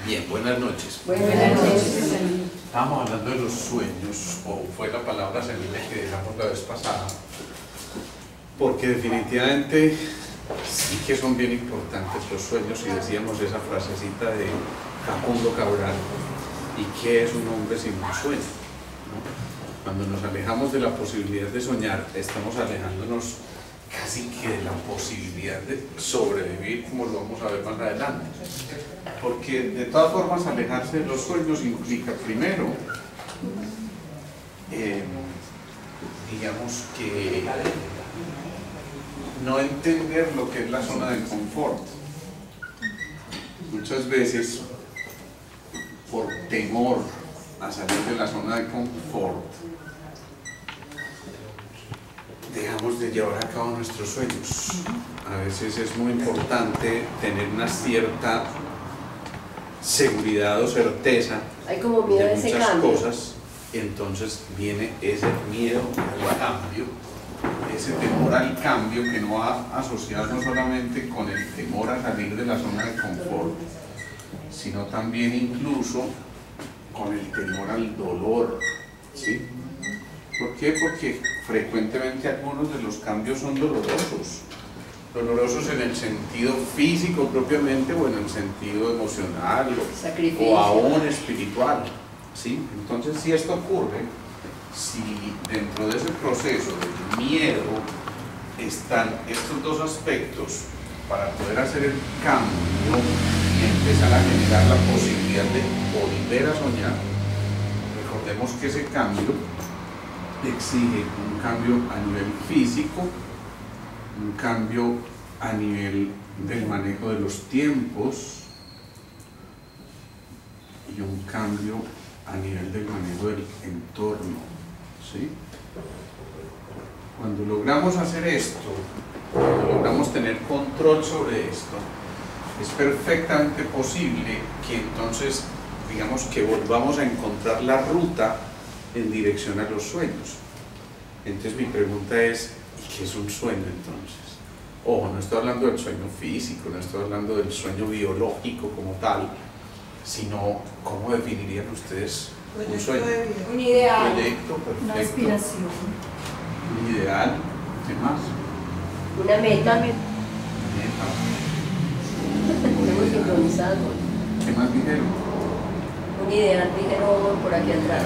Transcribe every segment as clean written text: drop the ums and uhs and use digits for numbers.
Bien, buenas noches. Buenas noches. Estábamos hablando de los sueños, o fue la palabra semilla que dejamos la vez pasada, porque definitivamente sí que son bien importantes los sueños, y decíamos esa frasecita de Facundo Cabral, ¿y qué es un hombre sin un sueño? ¿No? Cuando nos alejamos de la posibilidad de soñar, estamos alejándonos casi que de la posibilidad de sobrevivir, como lo vamos a ver más adelante. Porque de todas formas alejarse de los sueños implica primero, digamos que no entender lo que es la zona de confort. Muchas veces, por temor a salir de la zona de confort, dejamos de llevar a cabo nuestros sueños. A veces es muy importante tener una cierta seguridad o certeza hay como miedo de a ese muchas cambio. cosas, y entonces viene ese miedo al cambio, ese temor al cambio que no va asociado no solamente con el temor a salir de la zona de confort, sino también incluso con el temor al dolor, ¿sí? ¿Por qué? Porque frecuentemente algunos de los cambios son dolorosos. Dolorosos en el sentido físico propiamente, o en el sentido emocional, o aún espiritual, ¿sí? Entonces, si esto ocurre, si dentro de ese proceso del miedo están estos dos aspectos para poder hacer el cambio y empezar a generar la posibilidad de volver a soñar, recordemos que ese cambio exige un cambio a nivel físico, un cambio a nivel del manejo de los tiempos y un cambio a nivel del manejo del entorno, ¿sí? Cuando logramos hacer esto, cuando logramos tener control sobre esto, es perfectamente posible que entonces, digamos, que volvamos a encontrar la ruta en dirección a los sueños. Entonces mi pregunta es, ¿y qué es un sueño entonces? Ojo, no estoy hablando del sueño físico, no estoy hablando del sueño biológico como tal, sino ¿cómo definirían ustedes un sueño? Un ideal. Proyecto, perfecto. Una aspiración. Un ideal, ¿qué más? Una meta. Meta. Estamos sincronizados. ¿Qué más dijeron? Un ideal, dijeron por aquí atrás.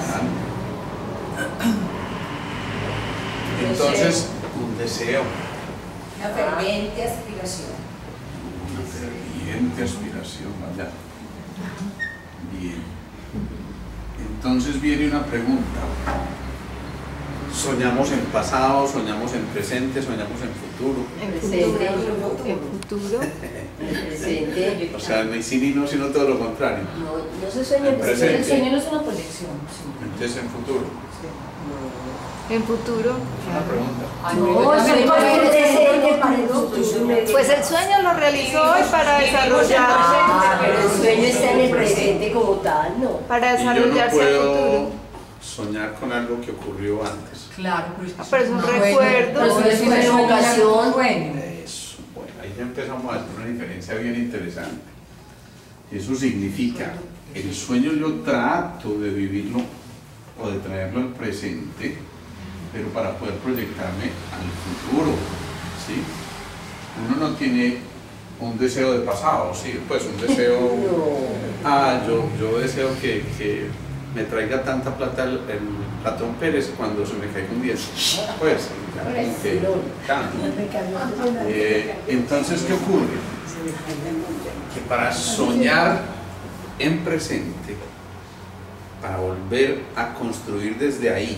Entonces, un deseo. Una ferviente aspiración. Una ferviente aspiración, vaya. Bien. Entonces viene una pregunta. ¿Soñamos en pasado, soñamos en presente, soñamos en futuro? En presente. En futuro. En presente. O sea, ni sí ni no, sino todo lo contrario. No se sueña en En presente. presente. El sueño no es una proyección. Entonces, en futuro. En futuro. Una pregunta. No, el sueño es en presente para el futuro. Pues el sueño lo realizó hoy para desarrollar, Pero el sueño está en el presente como tal, ¿no? para Y yo no desarrollarse al puedo futuro. soñar con algo que ocurrió antes. Claro, Pero es un recuerdo. Pero es una evocación. Bueno. Eso, bueno, ahí ya empezamos a hacer una diferencia bien interesante. Eso significa, el sueño yo trato de vivirlo o de traerlo al presente, pero para poder proyectarme al futuro, ¿sí? Uno no tiene un deseo de pasado, ¿sí? Pues un deseo, yo deseo que me traiga tanta plata el Platón Pérez cuando se me caiga un diente, pues, ya como que cambia. Entonces, ¿qué ocurre? Que para soñar en presente, para volver a construir desde ahí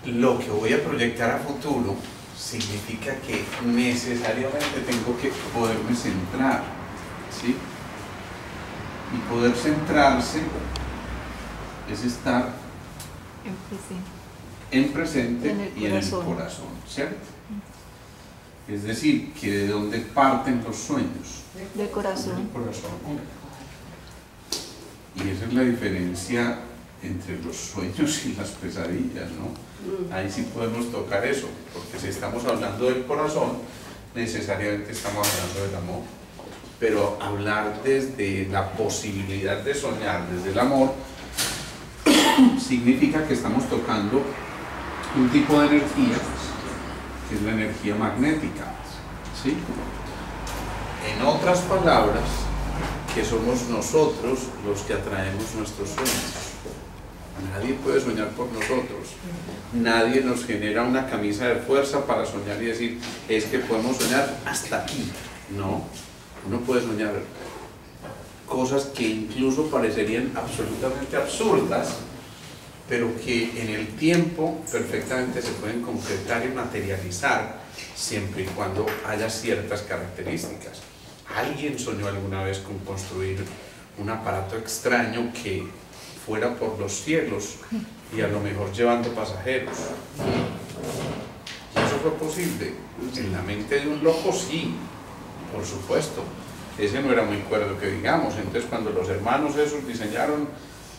lo que voy a proyectar a futuro, significa que necesariamente tengo que poderme centrar, ¿sí? Y poder centrarse es estar en presente y en el corazón, ¿cierto? Es decir, que de dónde parten los sueños. Del corazón. Del corazón. Y esa es la diferencia entre los sueños y las pesadillas, ¿no? Ahí sí podemos tocar eso, porque si estamos hablando del corazón, necesariamente estamos hablando del amor. pero hablar desde la posibilidad de soñar, desde el amor, significa que estamos tocando un tipo de energía, que es la energía magnética, ¿sí? En otras palabras, que somos nosotros los que atraemos nuestros sueños. Nadie puede soñar por nosotros. Nadie nos genera una camisa de fuerza para soñar y decir, es que podemos soñar hasta aquí. No, uno puede soñar cosas que incluso parecerían absolutamente absurdas, pero que en el tiempo perfectamente se pueden concretar y materializar siempre y cuando haya ciertas características. ¿Alguien soñó alguna vez con construir un aparato extraño que fuera por los cielos y a lo mejor llevando pasajeros? ¿Y eso fue posible? En la mente de un loco sí, por supuesto. Ese no era muy cuerdo que digamos. Entonces cuando los hermanos esos diseñaron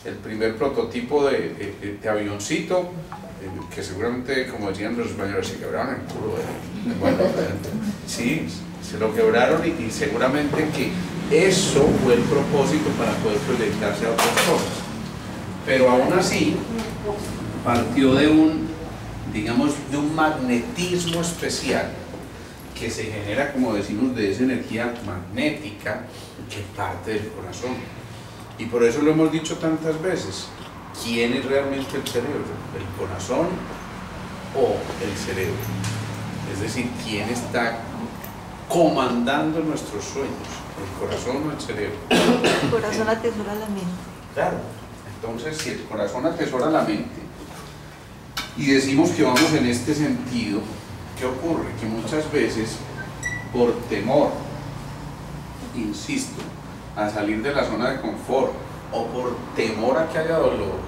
el primer prototipo de avioncito, que seguramente, como decían los españoles, se quebraron el culo. Bueno, sí, se lo quebraron y seguramente que eso fue el propósito para poder proyectarse a otras cosas. Pero aún así, partió de un, digamos, de un magnetismo especial que se genera, como decimos, de esa energía magnética que parte del corazón. Y por eso lo hemos dicho tantas veces. ¿Quién es realmente el cerebro? ¿El corazón o el cerebro? Es decir, ¿quién está comandando nuestros sueños? ¿El corazón o el cerebro? El corazón atesora la mente. Claro. Entonces, si el corazón atesora la mente y decimos que vamos en este sentido, ¿qué ocurre? Que muchas veces, por temor, insisto, a salir de la zona de confort o por temor a que haya dolor,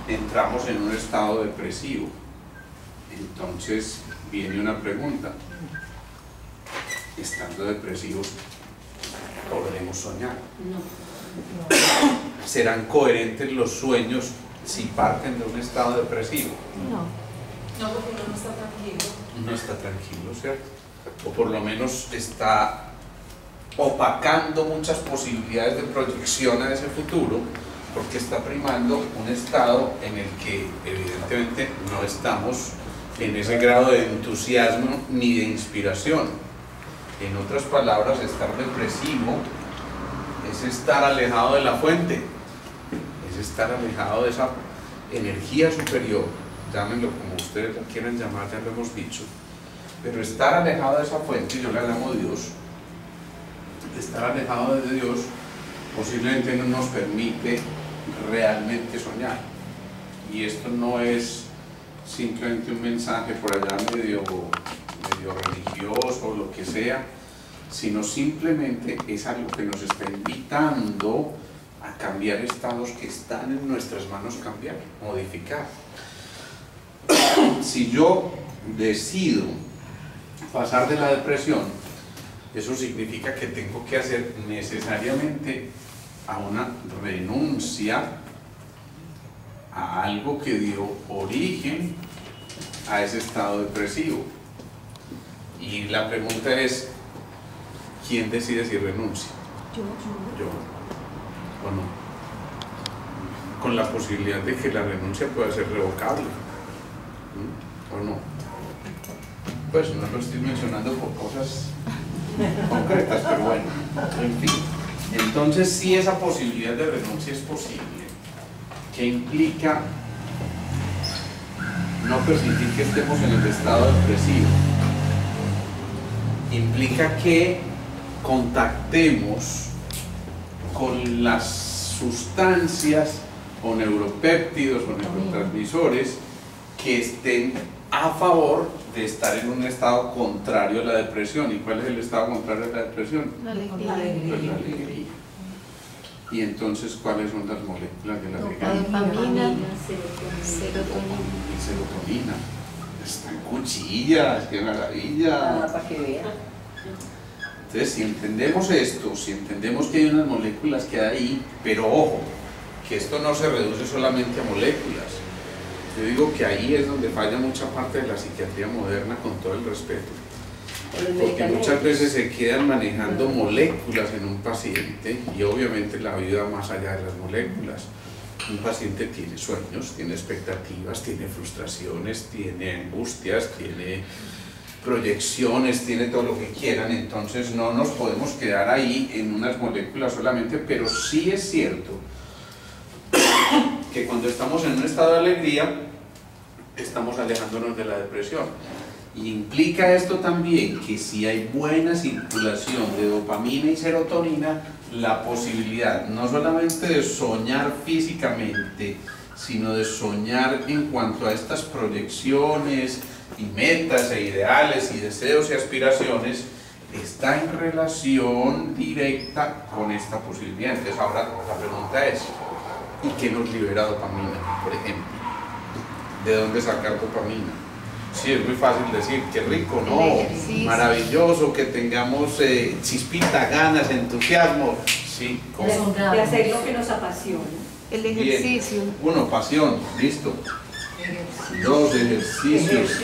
entramos en un estado depresivo. Entonces viene una pregunta: estando depresivos, ¿podremos soñar? No. ¿Serán coherentes los sueños si parten de un estado depresivo? No, porque uno no está tranquilo. No está tranquilo, ¿cierto? O por lo menos está opacando muchas posibilidades de proyección a ese futuro, porque está primando un estado en el que evidentemente no estamos en ese grado de entusiasmo ni de inspiración. En otras palabras, estar depresivo es estar alejado de la fuente, es estar alejado de esa energía superior, llámenlo como ustedes la quieran llamar, ya lo hemos dicho, pero estar alejado de esa fuente, yo la llamo Dios. Estar alejado de Dios posiblemente no nos permite realmente soñar. Y esto no es simplemente un mensaje por allá medio religioso o lo que sea, sino simplemente es algo que nos está invitando a cambiar estados que están en nuestras manos cambiar, modificar. Si yo decido pasar de la depresión, eso significa que tengo que hacer necesariamente a una renuncia a algo que dio origen a ese estado depresivo. Y la pregunta es, ¿quién decide si renuncia? Yo. ¿O no? Con la posibilidad de que la renuncia pueda ser revocable. ¿O no? Pues no lo estoy mencionando por cosas concretas, pero bueno, en fin. Entonces, si esa posibilidad de renuncia es posible, que implica no permitir que estemos en el estado depresivo, implica que contactemos con las sustancias o neuropéptidos o neurotransmisores que estén a favor de estar en un estado contrario a la depresión. ¿Y cuál es el estado contrario a la depresión? La alegría. Pues la alegría. Y entonces, ¿cuáles son las moléculas de la alegría? Dopamina, Serotonina. Serotonina. Están cuchillas, qué maravilla. Para que vean. Entonces, si entendemos esto, si entendemos que hay unas moléculas que hay ahí, pero ojo, que esto no se reduce solamente a moléculas. Yo digo que ahí es donde falla mucha parte de la psiquiatría moderna, con todo el respeto. porque muchas veces se quedan manejando moléculas en un paciente y obviamente la vida va más allá de las moléculas. Un paciente tiene sueños, tiene expectativas, tiene frustraciones, tiene angustias, tiene proyecciones, tiene todo lo que quieran, entonces no nos podemos quedar ahí en unas moléculas solamente, pero sí es cierto que cuando estamos en un estado de alegría estamos alejándonos de la depresión. Y implica esto también que si hay buena circulación de dopamina y serotonina, la posibilidad no solamente de soñar físicamente, sino de soñar en cuanto a estas proyecciones y metas e ideales y deseos y aspiraciones, está en relación directa con esta posibilidad. Entonces ahora la pregunta es, ¿y qué nos libera dopamina, por ejemplo? ¿De dónde sacar dopamina? Sí, es muy fácil decir, qué rico, ¿no? Maravilloso, que tengamos chispita, ganas, entusiasmo. Sí, ¿cómo? De hacer lo que nos apasiona. El ejercicio. Bien. Uno, pasión, listo. Dos, ejercicios.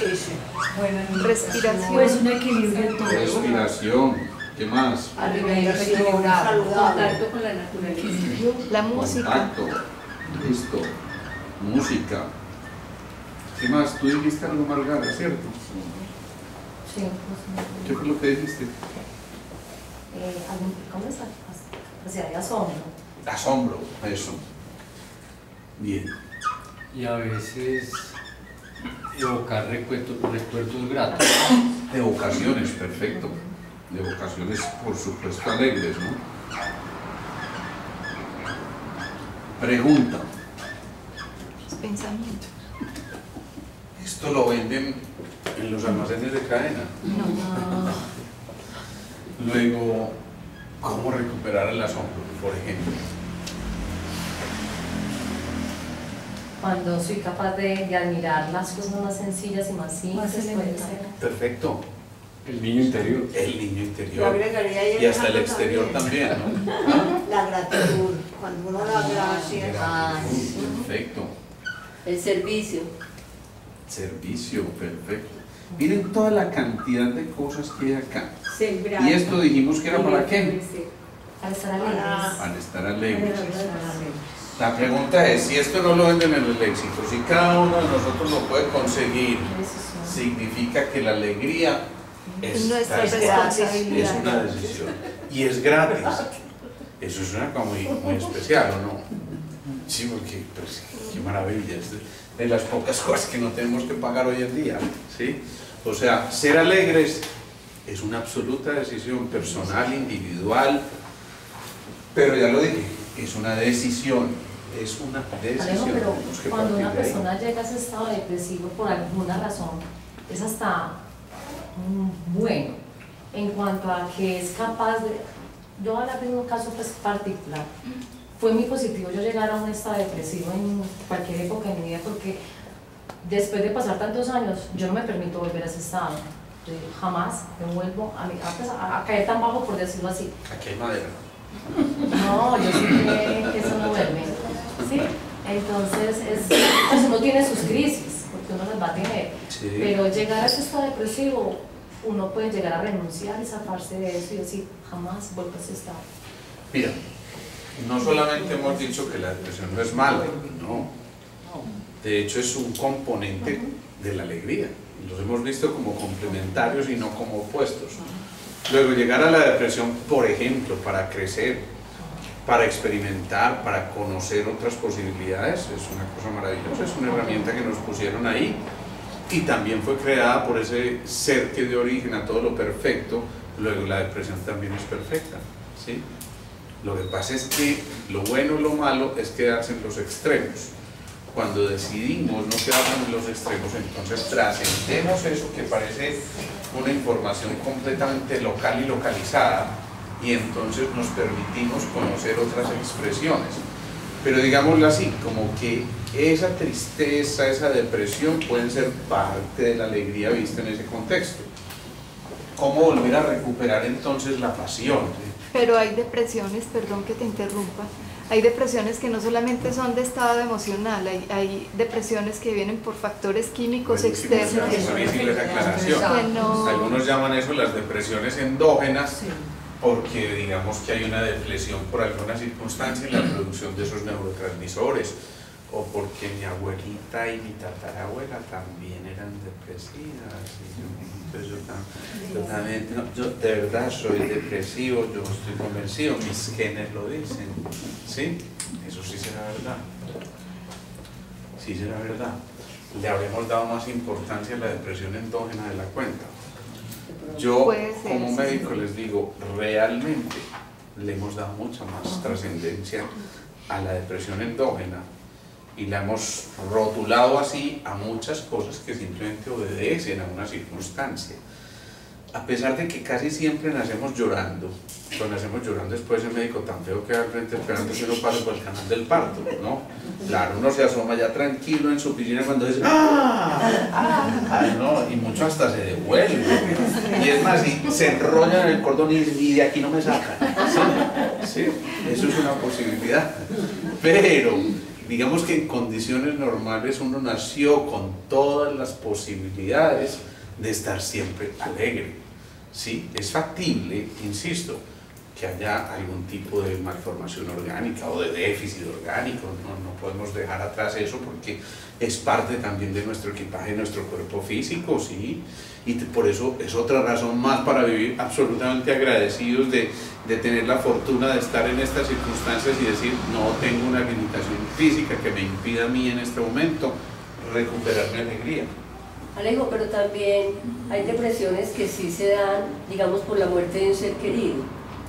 Respiración. Pues un equilibrio de todo. Respiración. ¿Qué más? Alimentación saludable. Contacto con la naturaleza. La música. Contacto. Listo. Música. ¿Qué más? Tú dijiste algo, Margarita, ¿cierto? Sí, pues, ¿Qué fue lo que dijiste? ¿cómo es? O sea, de asombro. Asombro, eso. Bien. Y a veces evocar recuerdos gratos. De vocaciones, perfecto. De vocaciones, por supuesto, alegres, ¿no? Pregunta. Pensamiento. ¿Esto lo venden en los almacenes de cadena? No. Luego, ¿cómo recuperar el asombro, por ejemplo? Cuando soy capaz de admirar las cosas más sencillas y más simples, puede ser. Perfecto. El niño interior. El niño Yo interior. agregaría Y hasta el exterior también, ¿no? La gratitud, cuando uno da gracias. Perfecto. El servicio. Servicio, perfecto. Miren toda la cantidad de cosas que hay acá. Sembrar. Y esto dijimos que era para qué? Al estar alegres. Para estar alegres. La pregunta es, si esto no lo venden en el éxito, si cada uno de nosotros lo puede conseguir, significa que la alegría Es nuestra es responsabilidad. una decisión. Y es gratis. Eso es una cosa muy, muy especial, ¿o no? Sí, porque, pues, qué maravilla. Es de las pocas cosas que no tenemos que pagar hoy en día, ¿sí? O sea, ser alegres es una absoluta decisión personal, individual, pero ya lo dije, es una decisión, es una decisión. Alejo, pero tenemos que cuando una partir de ahí. persona llega a ese estado depresivo por alguna razón, es hasta bueno en cuanto a que es capaz de. Yo voy a hablar de un caso pues, particular. Fue muy positivo yo llegar a un estado depresivo en cualquier época de mi vida porque después de pasar tantos años yo no me permito volver a ese estado. Yo jamás me vuelvo a caer tan bajo, por decirlo así. Aquí hay madera. No, yo sé que eso no duerme, ¿sí? Entonces, pues uno tiene sus crisis, porque uno las va a tener, Sí. pero llegar a ese estado depresivo, uno puede llegar a renunciar y zafarse de eso y decir, jamás vuelvo a ese estado. Mira, no solamente hemos dicho que la depresión no es mala, no. De hecho es un componente de la alegría. Los hemos visto como complementarios y no como opuestos. Luego llegar a la depresión, por ejemplo, para crecer, para experimentar, para conocer otras posibilidades, es una cosa maravillosa, es una herramienta que nos pusieron ahí y también fue creada por ese ser que dio origen a todo lo perfecto. Luego la depresión también es perfecta, ¿sí? Lo que pasa es que lo bueno o lo malo es quedarse en los extremos. Cuando decidimos no quedarnos en los extremos, entonces trascendemos eso que parece una información completamente local y localizada y entonces nos permitimos conocer otras expresiones. Pero digámoslo así, como que esa tristeza, esa depresión pueden ser parte de la alegría vista en ese contexto. ¿Cómo volver a recuperar entonces la pasión? Pero hay depresiones, perdón que te interrumpa, hay depresiones que no solamente son de estado emocional, hay depresiones que vienen por factores químicos externos. Que no... Algunos llaman eso las depresiones endógenas, porque digamos que hay una depresión por alguna circunstancia en la producción de esos neurotransmisores, o porque mi abuelita y mi tatarabuela también eran depresivas, y yo también, no, yo de verdad soy depresivo, yo estoy convencido, mis genes lo dicen, ¿sí? Eso sí será verdad, sí será verdad. Le habremos dado más importancia a la depresión endógena de la cuenta. Yo como médico les digo, realmente le hemos dado mucha más trascendencia a la depresión endógena y la hemos rotulado así a muchas cosas que simplemente obedecen a una circunstancia. A pesar de que casi siempre nacemos llorando, cuando nacemos llorando después el médico tan feo que al frente esperando que uno pase por el canal del parto, ¿no? Claro, uno se asoma ya tranquilo en su piscina cuando dice no, y mucho hasta se devuelve, y es más, y se enrollan en el cordón y de aquí no me sacan, ¿sí? Eso es una posibilidad, pero digamos que en condiciones normales uno nació con todas las posibilidades de estar siempre alegre. Sí, es factible, insisto, que haya algún tipo de malformación orgánica o de déficit orgánico, no podemos dejar atrás eso porque es parte también de nuestro equipaje, de nuestro cuerpo físico, sí, y por eso es otra razón más para vivir absolutamente agradecidos de tener la fortuna de estar en estas circunstancias y decir, no tengo una limitación física que me impida a mí en este momento recuperar mi alegría. Alejo, pero también hay depresiones que sí se dan, digamos, por la muerte de un ser querido.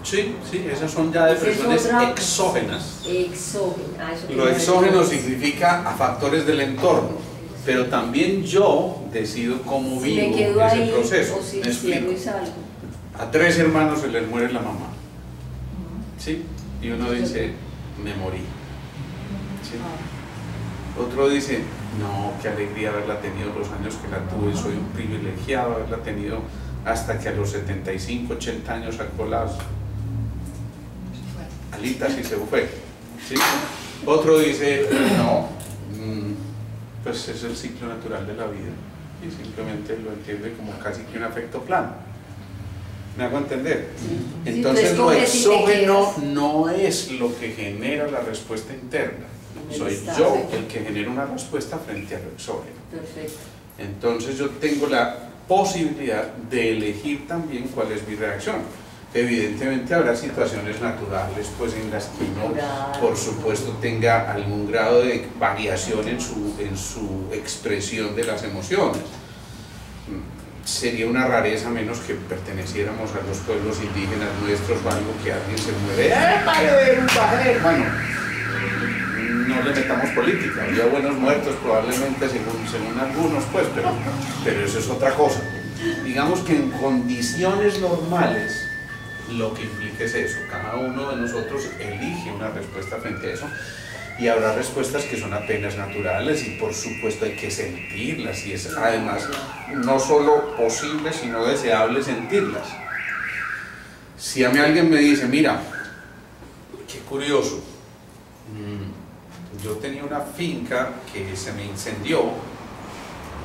Sí, sí, esas son ya depresiones exógenas. Lo exógeno significa a factores del entorno, pero también yo decido cómo si vivo me quedo ese ahí, proceso. O si ¿Me explico? y salgo. A 3 hermanos se les muere la mamá, ¿sí? Y uno dice, me morí, ¿sí? Otro dice, no, qué alegría haberla tenido los años que la tuve, soy un privilegiado haberla tenido hasta que a los 75, 80 años sacó las alitas y se fue, ¿sí? Otro dice, no, pues es el ciclo natural de la vida y simplemente lo entiende como casi que un afecto plano. ¿Me hago entender? Entonces lo exógeno no es lo que genera la respuesta interna. Soy yo el que genera una respuesta frente a lo exógeno. Perfecto. Entonces yo tengo la posibilidad de elegir también cuál es mi reacción. Evidentemente habrá situaciones naturales pues en las que uno, por supuesto, tenga algún grado de variación en su expresión de las emociones. Sería una rareza, menos que perteneciéramos a los pueblos indígenas nuestros o algo, que alguien se muere, bueno, no le metamos política, había buenos muertos probablemente según algunos, pues, pero eso es otra cosa. Digamos que en condiciones normales lo que implica es eso, cada uno de nosotros elige una respuesta frente a eso y habrá respuestas que son apenas naturales y por supuesto hay que sentirlas y es además no solo posible sino deseable sentirlas. Si a mí alguien me dice, mira, qué curioso, yo tenía una finca que se me incendió,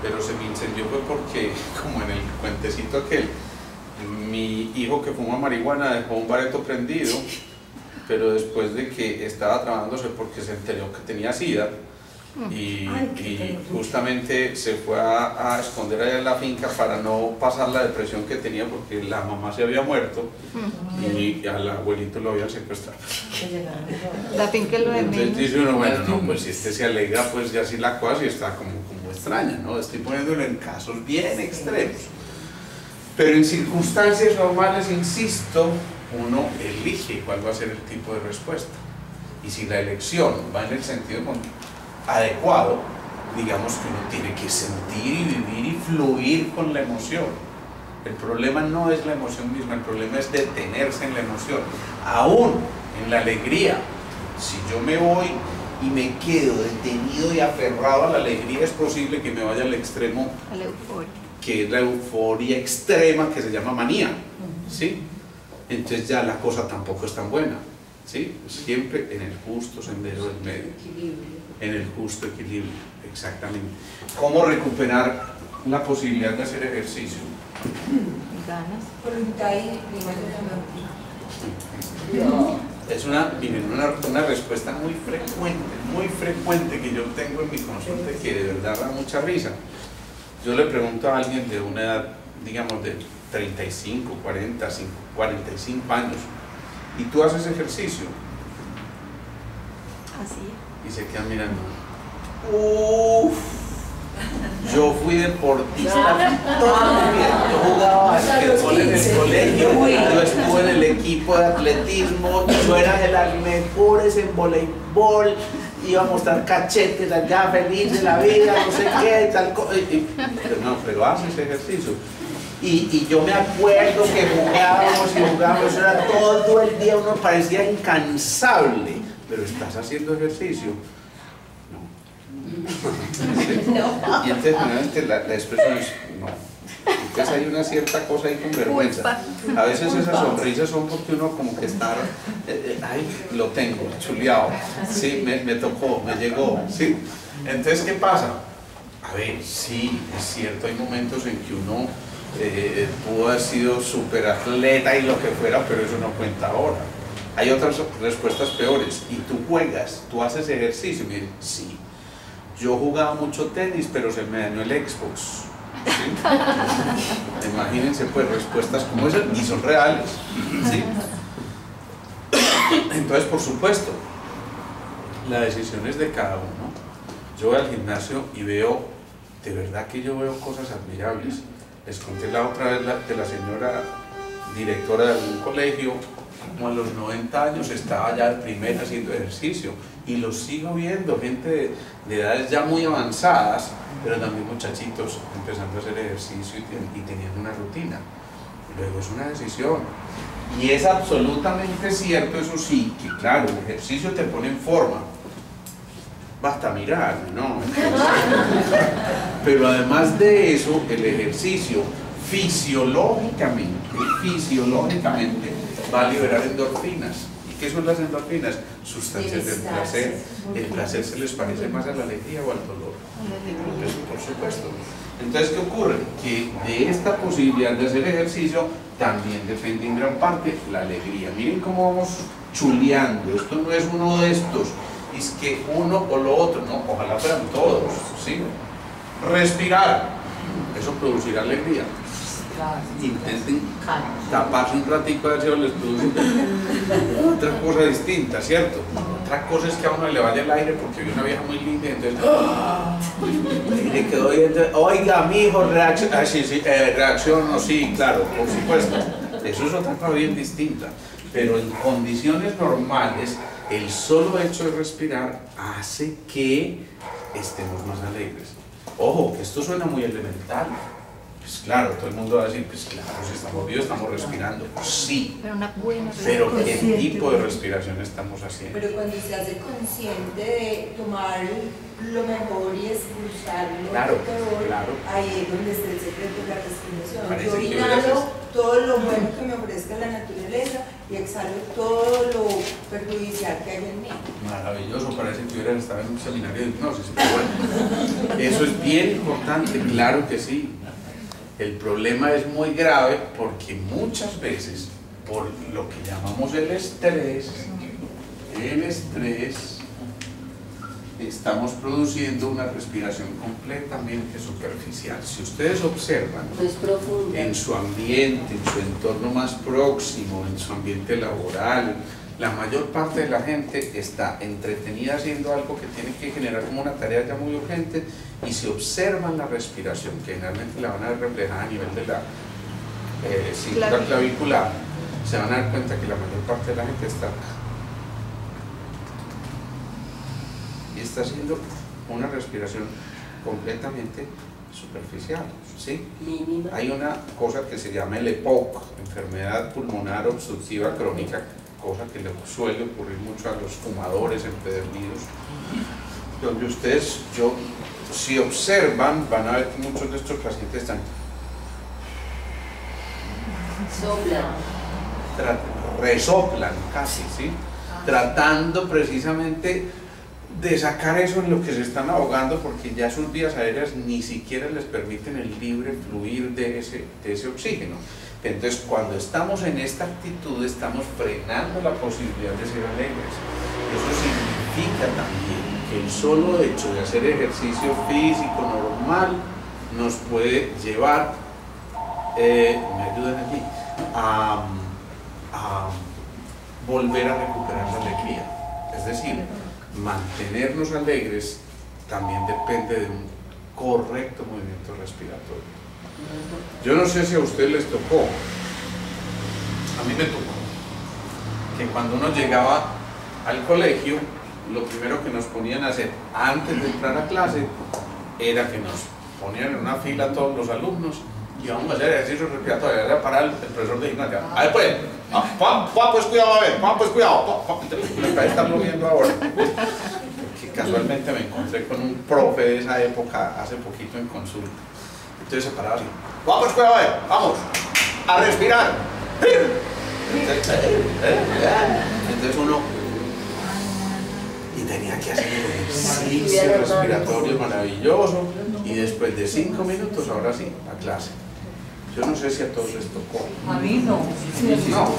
pero se me incendió fue porque, como en el cuentecito aquel, mi hijo que fuma marihuana dejó un bareto prendido, pero después de que estaba trabajándose porque se enteró que tenía SIDA y justamente se fue a esconder allá en la finca para no pasar la depresión que tenía porque la mamá se había muerto y al abuelito lo habían secuestrado. La finca lo de Entonces dice uno, bueno, no, pues si este se alega, pues ya sí la cosa y está como extraña, ¿no? Estoy poniéndolo en casos bien extremos. Pero en circunstancias normales, insisto, uno elige cuál va a ser el tipo de respuesta. Y si la elección va en el sentido adecuado, digamos que uno tiene que sentir y vivir y fluir con la emoción. El problema no es la emoción misma, el problema es detenerse en la emoción. Aún en la alegría, si yo me voy y me quedo detenido y aferrado a la alegría, es posible que me vaya al extremo, a la euforia, que es la euforia extrema que se llama manía, ¿sí? Entonces ya la cosa tampoco es tan buena. ¿sí? Siempre en el justo sendero del medio, en el justo equilibrio, exactamente. ¿Cómo recuperar la posibilidad de hacer ejercicio? Ganas. Es una respuesta muy frecuente que yo tengo en mi consulta que de verdad da mucha risa. Yo le pregunto a alguien de una edad, digamos, de 35, 40, 45 años, ¿y tú haces ejercicio? Así. Y se quedan mirando. Uff, yo fui deportista toda mi vida. Yo jugaba basquetbol en el colegio, yo estuve en el equipo de atletismo, yo era de las mejores en voleibol, iba a mostrar cachetes allá, feliz de la vida, no sé qué, tal cosa. Pero haces ejercicio. Y yo me acuerdo que jugábamos, era todo el día, uno parecía incansable. Pero ¿estás haciendo ejercicio? No. Y entonces generalmente la expresión es no. Entonces hay una cierta cosa ahí con vergüenza. A veces esas sonrisas son porque uno como que está, ay, lo tengo, chuleado, sí, me tocó, me llegó, ¿sí? Entonces, ¿qué pasa? A ver, sí, es cierto, hay momentos en que uno pudo haber sido súper atleta y lo que fuera, pero eso no cuenta ahora. Hay otras respuestas peores. ¿Y tú juegas? ¿Tú haces ejercicio? Mire, sí. Yo jugaba mucho tenis, pero se me dañó el Xbox. ¿Sí? Imagínense, pues, respuestas como esas, y son reales. ¿Sí? Entonces, por supuesto, la decisión es de cada uno. Yo voy al gimnasio y veo, de verdad que yo veo cosas admirables. Les conté la otra vez de la señora directora de un colegio, como a los 90 años estaba ya de primera haciendo ejercicio, y lo sigo viendo, gente de edades ya muy avanzadas, pero también muchachitos empezando a hacer ejercicio y teniendo una rutina. Luego es una decisión, y es absolutamente cierto, eso sí, que claro, el ejercicio te pone en forma. Basta mirar, ¿no? Pero además de eso, el ejercicio fisiológicamente va a liberar endorfinas. ¿Y qué son las endorfinas? Sustancias del placer. ¿El placer se les parece más a la alegría o al dolor? Eso, por supuesto. Entonces, ¿qué ocurre? Que de esta posibilidad de hacer ejercicio también depende en gran parte la alegría. Miren cómo vamos chuleando. Esto no es uno de estos. Es que uno o lo otro, no, ojalá fueran todos, ¿sí? Respirar, eso producirá alegría. Intenten taparse un ratico de eso, les produce otra cosa distinta, ¿cierto? Otra cosa es que a uno le vaya el aire porque vi una vieja muy linda y entonces y le quedó viendo, oiga mijo, reacciono, sí, claro, por supuesto. Eso es otra cosa bien distinta, pero en condiciones normales el solo hecho de respirar hace que estemos más alegres. Ojo, que esto suena muy elemental. Pues claro, todo el mundo va a decir, pues claro, si estamos vivos estamos respirando. Sí, pero una buena pero ¿qué tipo de respiración estamos haciendo? Pero cuando se hace consciente de tomar lo mejor y expulsar lo peor, ahí es donde está el secreto de la respiración. Yo inhalo todo lo bueno que me ofrezca la naturaleza y exhalo todo lo perjudicial que hay en mí. Maravilloso, parece que hubieran estado en un seminario de hipnosis, pero bueno, eso es bien importante, claro que sí. El problema es muy grave porque muchas veces, por lo que llamamos el estrés, estamos produciendo una respiración completamente superficial. Si ustedes observan en su ambiente, en su entorno más próximo, en su ambiente laboral, la mayor parte de la gente está entretenida haciendo algo que tiene que generar como una tarea ya muy urgente, y si observan la respiración, que generalmente la van a ver reflejada a nivel de la cintura clavicular, se van a dar cuenta que la mayor parte de la gente está haciendo una respiración completamente superficial, ¿sí? Hay una cosa que se llama el EPOC, enfermedad pulmonar obstructiva crónica, cosa que le suele ocurrir mucho a los fumadores empedernidos, donde ustedes, si observan, van a ver que muchos de estos pacientes están resoplan casi, ¿sí? tratando precisamente de sacar eso en lo que se están ahogando, porque ya sus vías aéreas ni siquiera les permiten el libre fluir de ese oxígeno. Entonces, cuando estamos en esta actitud, estamos frenando la posibilidad de ser alegres. Eso significa también que el solo hecho de hacer ejercicio físico normal nos puede llevar, me ayudan aquí, a volver a recuperar la alegría. Es decir, mantenernos alegres también depende de un correcto movimiento respiratorio. Yo no sé si a ustedes les tocó, a mí me tocó, que cuando uno llegaba al colegio, lo primero que nos ponían a hacer antes de entrar a clase era que nos ponían en una fila a todos los alumnos y íbamos a hacer ejercicio respiratorio. Era para el profesor de gimnasia. A ver, pues, pues cuidado, a ver, pues cuidado, me están moviendo ahora. Que casualmente me encontré con un profe de esa época hace poquito en consulta. Entonces se paraba así, vamos, cuidado, a ver, vamos, a respirar. Entonces uno, y tenía que hacer un ejercicio respiratorio maravilloso, y después de 5 minutos, ahora sí, a clase. Yo no sé si a todos les tocó. A mí no. No.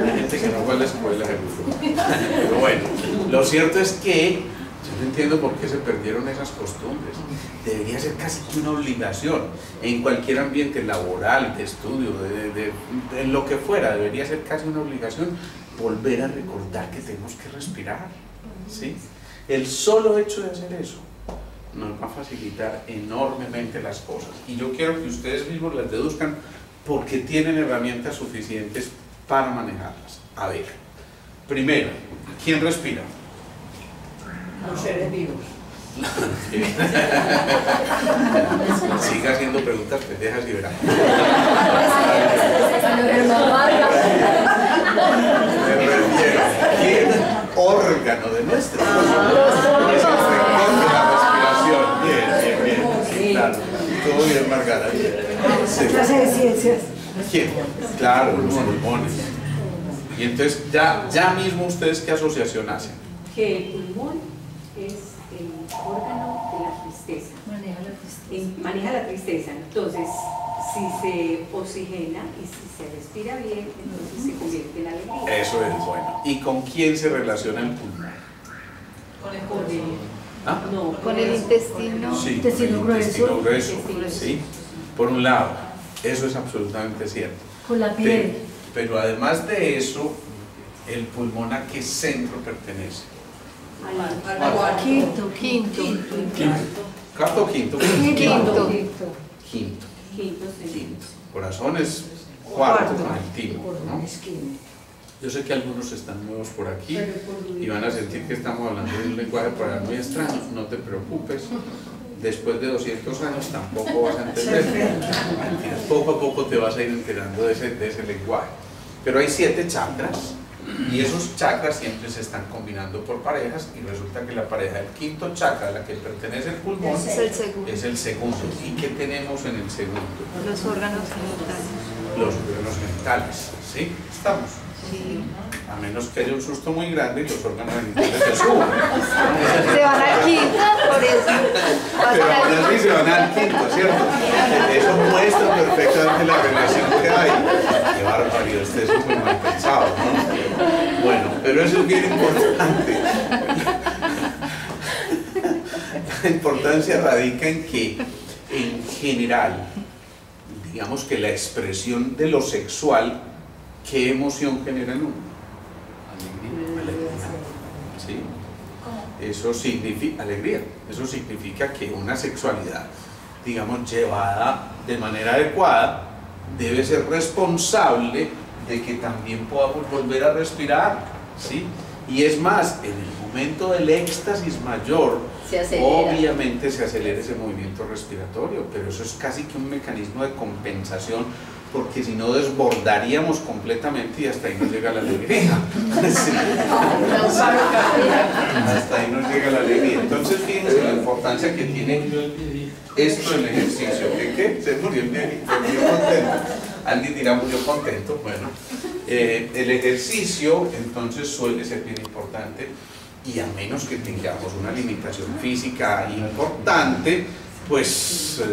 Hay gente que no fue a la escuela, pero bueno, lo cierto es que yo no entiendo por qué se perdieron esas costumbres. Debería ser casi una obligación en cualquier ambiente laboral, de estudio, en lo que fuera, debería ser casi una obligación volver a recordar que tenemos que respirar, ¿sí? El solo hecho de hacer eso nos va a facilitar enormemente las cosas, y yo quiero que ustedes mismos las deduzcan porque tienen herramientas suficientes para manejarlas. A ver, primero, ¿quién respira? Los seres vivos. Siga haciendo preguntas pendejas y verá. ¿Qué órgano de nuestro cuerpo es el sector de la respiración? Bien. Sí, claro. Todo bien, Margarita. Clase de ciencias. ¿Quién? Claro, los pulmones. Y entonces, ya mismo ustedes, ¿qué asociación hacen? Que el pulmón es el órgano de la tristeza. Maneja la tristeza. Entonces, si se oxigena y si se respira bien, entonces se convierte en alegría. Eso es bueno. ¿Y con quién se relaciona el pulmón? Con el corazón. ¿Ah? No, Con el intestino. Sí, intestino con el intestino grueso. grueso. Sí. Por un lado, eso es absolutamente cierto. Con la piel. Pero además de eso, el pulmón, ¿a qué centro pertenece? Quinto. ¿Cuarto o quinto? Quinto. Corazón es cuarto con el timo, ¿no? Yo sé que algunos están nuevos por aquí y van a sentir que estamos hablando de un lenguaje por ahí muy extraño. No te preocupes, después de 200 años tampoco vas a entender. Poco a poco te vas a ir enterando de ese lenguaje. Pero hay 7 chakras, y esos chakras siempre se están combinando por parejas, y resulta que la pareja del quinto chakra a la que pertenece el pulmón es el segundo. ¿Y qué tenemos en el segundo? Los órganos genitales. Los órganos genitales, ¿sí? ¿Estamos? Sí. A menos que haya un susto muy grande y los órganos genitales se suban. Se van al quinto, por eso. Pero aún así se van al quinto, ¿cierto? Eso muestra perfectamente la relación que hay. Qué barbaridad, ustedes son muy mal pensados, ¿no? Bueno, pero eso es bien importante. La importancia radica en que, en general, digamos que la expresión de lo sexual, ¿qué emoción genera en uno? Alegría. ¿Sí? Eso significa alegría. Eso significa que una sexualidad, digamos, llevada de manera adecuada, debe ser responsable de que también podamos volver a respirar, ¿sí? Y es más, en el momento del éxtasis mayor, obviamente se acelera ese movimiento respiratorio, pero eso es casi que un mecanismo de compensación, porque si no desbordaríamos completamente y hasta ahí nos llega la alegría. Sí. Hasta ahí nos llega la alegría. Entonces fíjense la importancia que tiene esto del ejercicio. ¿Qué? Se murió el viejito, murió contento. Alguien dirá murió contento. Bueno, El ejercicio entonces suele ser bien importante, y a menos que tengamos una limitación física importante, pues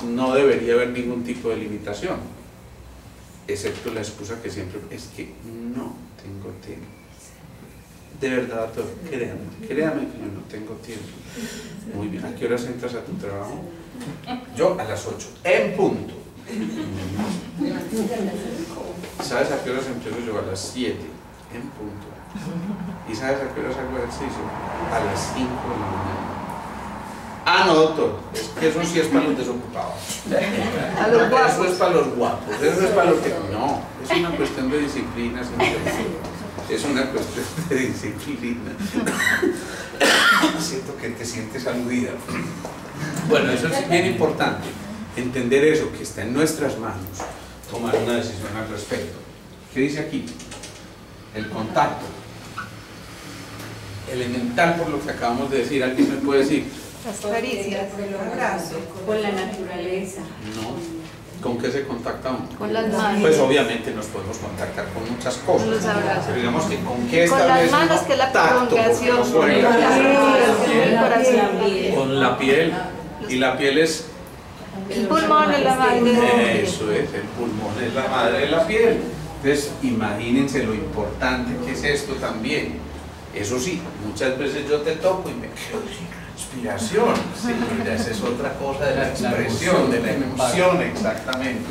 no debería haber ningún tipo de limitación, excepto la excusa que siempre es que no tengo tiempo. De verdad, doctor, créame que yo no tengo tiempo. Muy bien, ¿a qué horas entras a tu trabajo? Yo a las 8, en punto. ¿Sabes a qué horas empiezo yo? A las 7, en punto. ¿Y sabes a qué horas hago ejercicio? A las 5 de la mañana. Ah, no, doctor, es que eso sí es para los desocupados. Eso es para los guapos, eso es para los que... No, es una cuestión de disciplina, es una cuestión de disciplina. Siento que te sientes aludida. Bueno, eso es bien importante, entender eso, que está en nuestras manos, tomar una decisión al respecto. ¿Qué dice aquí? El contacto. Elemental por lo que acabamos de decir. ¿Alguien me puede decir? Las caricias, con la naturaleza. No. ¿Con qué se contacta uno? Con las manos. Pues obviamente nos podemos contactar con muchas cosas. Los abrazos. Pero digamos que con qué con las manos, que es la prolongación. Con la piel. Y la piel es... El pulmón es la madre. Eso es, el pulmón es la madre de la piel. Entonces, imagínense lo importante que es esto también. Eso sí, muchas veces yo te toco y me quedo sin inspiración. Sí, esa es otra cosa de la expresión, de la emoción, exactamente.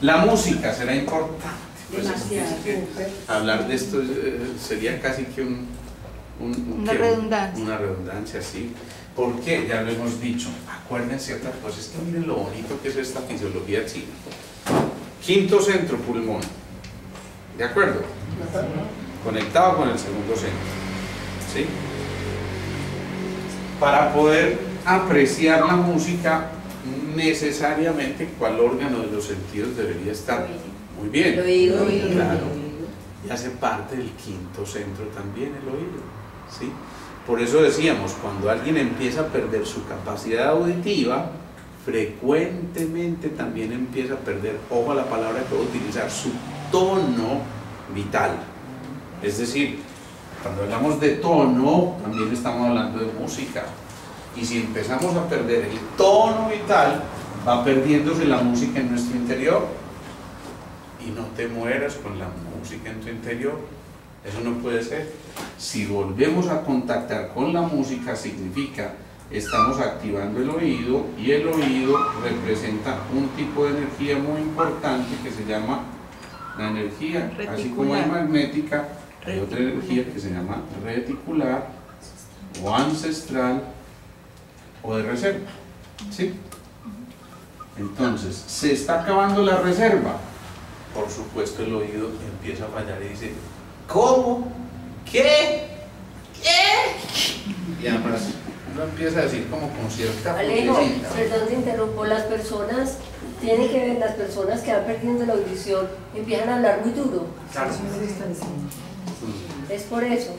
La música será importante. Pues hablar de esto sería casi que una redundancia. Una redundancia, sí. ¿Por qué? Ya lo hemos dicho. Acuérdense otra cosa, es que miren lo bonito que es esta fisiología china. Quinto centro, pulmón. ¿De acuerdo? Conectado con el segundo centro. ¿Sí? Para poder apreciar la música, necesariamente, ¿cuál órgano de los sentidos debería estar? Muy bien. El oído. Claro. Y hace parte del quinto centro también el oído. ¿Sí? Por eso decíamos, cuando alguien empieza a perder su capacidad auditiva, frecuentemente también empieza a perder, ojo a la palabra que voy a utilizar, su tono vital. Es decir, cuando hablamos de tono, también estamos hablando de música. Y si empezamos a perder el tono vital, va perdiéndose la música en nuestro interior. Y no te mueras con la música en tu interior. Eso no puede ser. Si volvemos a contactar con la música, significa estamos activando el oído, y el oído representa un tipo de energía muy importante que se llama la energía, reticular. Así como hay magnética, hay otra energía que se llama reticular o ancestral o de reserva. ¿Sí? Entonces, se está acabando la reserva. Por supuesto, el oído empieza a fallar y dice: ¿cómo? ¿Qué? ¿Qué? Y además uno empieza a decir como con cierta Alejo, perdón te interrumpo, las personas tienen que ver, las personas que van perdiendo la audición empiezan a hablar muy duro. Claro. Es por eso.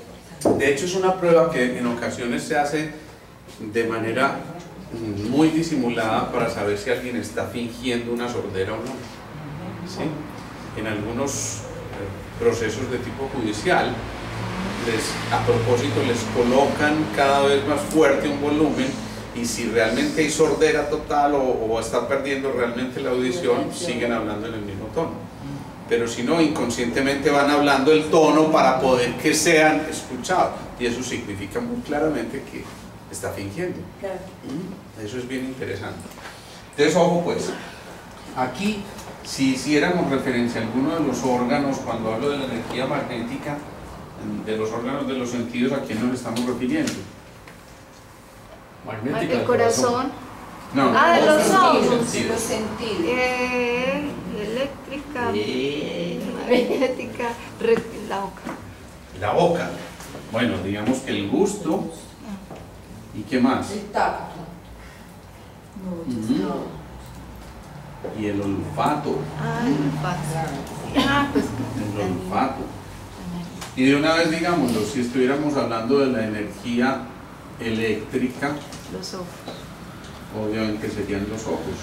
De hecho, es una prueba que en ocasiones se hace de manera muy disimulada para saber si alguien está fingiendo una sordera o no. ¿Sí? En algunos procesos de tipo judicial, a propósito les colocan cada vez más fuerte un volumen, y si realmente hay sordera total o está perdiendo realmente la audición, siguen hablando en el mismo tono. Pero si no, inconscientemente van hablando el tono para poder que sean escuchados, y eso significa muy claramente que está fingiendo. Claro. Eso es bien interesante. Entonces, ojo pues, aquí si hiciéramos referencia a alguno de los órganos, cuando hablo de la energía magnética, de los órganos de los sentidos, ¿a quién nos estamos refiriendo? Magnética. El corazón. No, de los ojos. Los sentidos. Eléctrica, magnética, la boca. La boca. Bueno, digamos que el gusto. ¿Y qué más? El tacto. Y el olfato. El olfato. Pues. El olfato. Y de una vez, digámoslo, si estuviéramos hablando de la energía eléctrica, los ojos. Obviamente serían los ojos.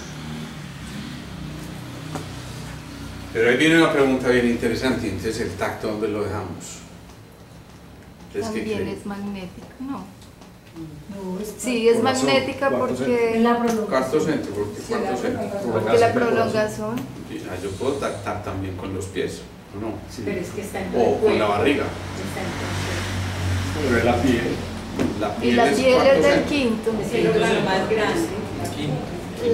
Pero ahí viene una pregunta bien interesante, entonces el tacto, ¿dónde lo dejamos? También es magnético, ¿no? Sí, es magnética porque La prolongación. Cuarto centro, ¿por qué cuarto centro? porque la prolongación. Yo puedo tactar también con los pies, ¿o no? Sí. Pero es que está en O con la barriga. Pero es la piel. Y la piel es del centro. quinto. Es el órgano más grande.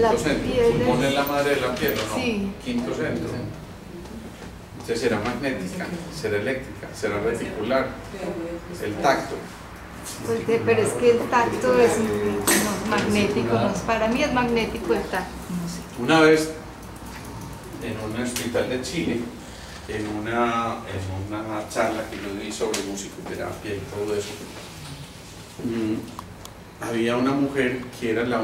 La Quinto centro. piel ¿Supone es- la madre de la piel o no? Sí. Quinto centro. Entonces será magnética, será eléctrica, será reticular, el tacto. Pues pero es que el tacto es no, magnético, no, para mí es magnético el tacto, no sé. Una vez en un hospital de Chile, en una charla que yo di sobre musicoterapia y todo eso, había una mujer que era la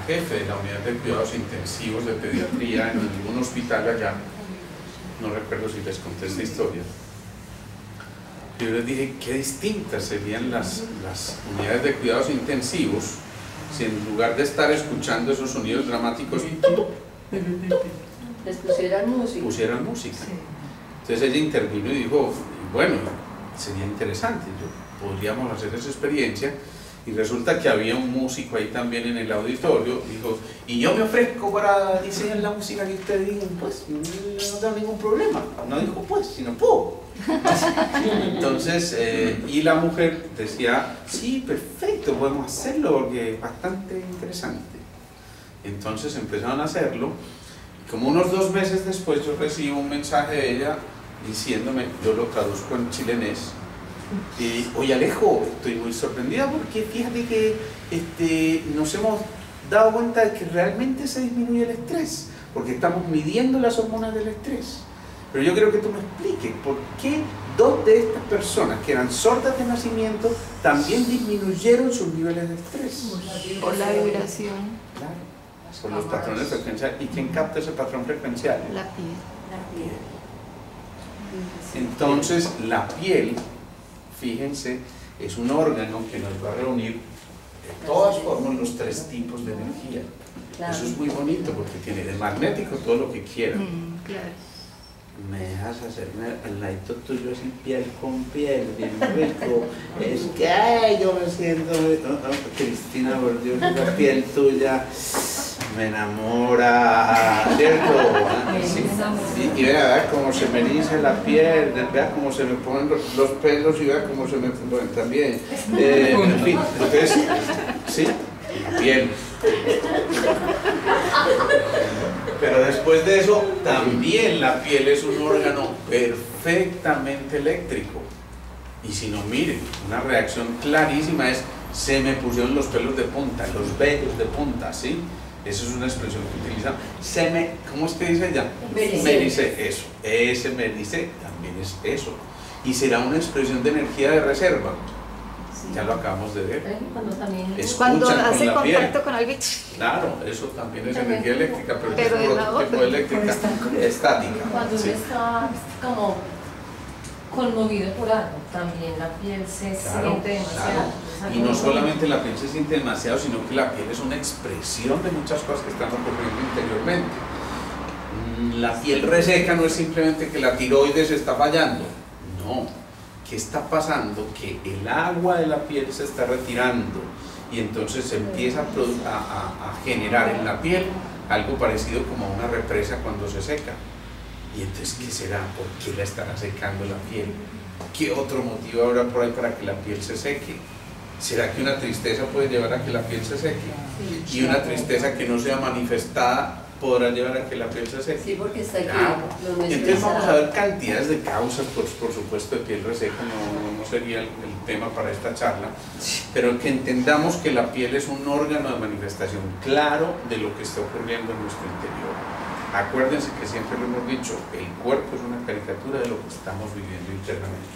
jefe de la unidad de cuidados intensivos de pediatría en algún hospital allá. No recuerdo si les conté esta historia. Yo les dije qué distintas serían las unidades de cuidados intensivos si en lugar de estar escuchando esos sonidos dramáticos Les pusieran música. Entonces ella intervino y dijo, bueno, sería interesante, podríamos hacer esa experiencia. Y resulta que había un músico ahí también en el auditorio, dijo, y yo me ofrezco para diseñar la música que ustedes digan, pues no tengo ningún problema. No dijo pues, sino puedo. Entonces, y la mujer decía, sí, perfecto, podemos hacerlo porque es bastante interesante. Entonces empezaron a hacerlo, y como unos 2 meses después yo recibo un mensaje de ella diciéndome, yo lo traduzco en chilenés, oye Alejo, estoy muy sorprendida porque fíjate que nos hemos dado cuenta de que realmente se disminuye el estrés, porque estamos midiendo las hormonas del estrés. Pero yo creo que tú me expliques por qué 2 de estas personas que eran sordas de nacimiento también disminuyeron sus niveles de estrés. Por la vibración. Claro, por los patrones frecuenciales. ¿Y quién capta ese patrón frecuencial? La piel. Entonces, la piel, fíjense, es un órgano que nos va a reunir de todas formas los 3 tipos de energía. Claro. Eso es muy bonito porque tiene de magnético todo lo que quiera. Claro. Me dejas hacerme al ladito tuyo así piel con piel, bien rico. Es que ay, yo me siento, Cristina, por Dios, la piel tuya me enamora, ¿cierto? Sí. Y vea cómo se me eriza la piel, vea cómo se me ponen los pelos y vea cómo se me ponen también. En fin, entonces, sí, la piel. Pero después de eso, también la piel es un órgano perfectamente eléctrico. Y si no, miren, una reacción clarísima es, se me pusieron los pelos de punta, los vellos de punta, ¿sí? Esa es una expresión que utilizan. ¿Cómo es que dice ella? Me dice eso. Ese me dice también es eso. Y será una expresión de energía de reserva. Ya lo acabamos de ver. Cuando Escuchan hace con la contacto piel. con alguien. Claro, eso también es energía eléctrica, pero Pero es de otro la tipo otra. de eléctrica estática. Cuando Sí. uno está como conmovido por algo, también la piel se Claro, siente demasiado. claro. Y no solamente la piel se siente demasiado, sino que la piel es una expresión de muchas cosas que están ocurriendo interiormente. La piel reseca no es simplemente que la tiroides está fallando, no. ¿Qué está pasando? Que el agua de la piel se está retirando y entonces se empieza a generar en la piel algo parecido como una represa cuando se seca. Y entonces, ¿qué será? ¿Por qué la estará secando la piel? ¿Qué otro motivo habrá por ahí para que la piel se seque? ¿Será que una tristeza puede llevar a que la piel se seque? Y una tristeza que no sea manifestada podrá llevar a que la piel se seque. Sí, porque está aquí. Claro. Lo Y entonces vamos a ver cantidades de causas, por supuesto, de piel reseca, no sería el tema para esta charla, pero que entendamos que la piel es un órgano de manifestación claro de lo que está ocurriendo en nuestro interior. Acuérdense que siempre lo hemos dicho, el cuerpo es una caricatura de lo que estamos viviendo internamente.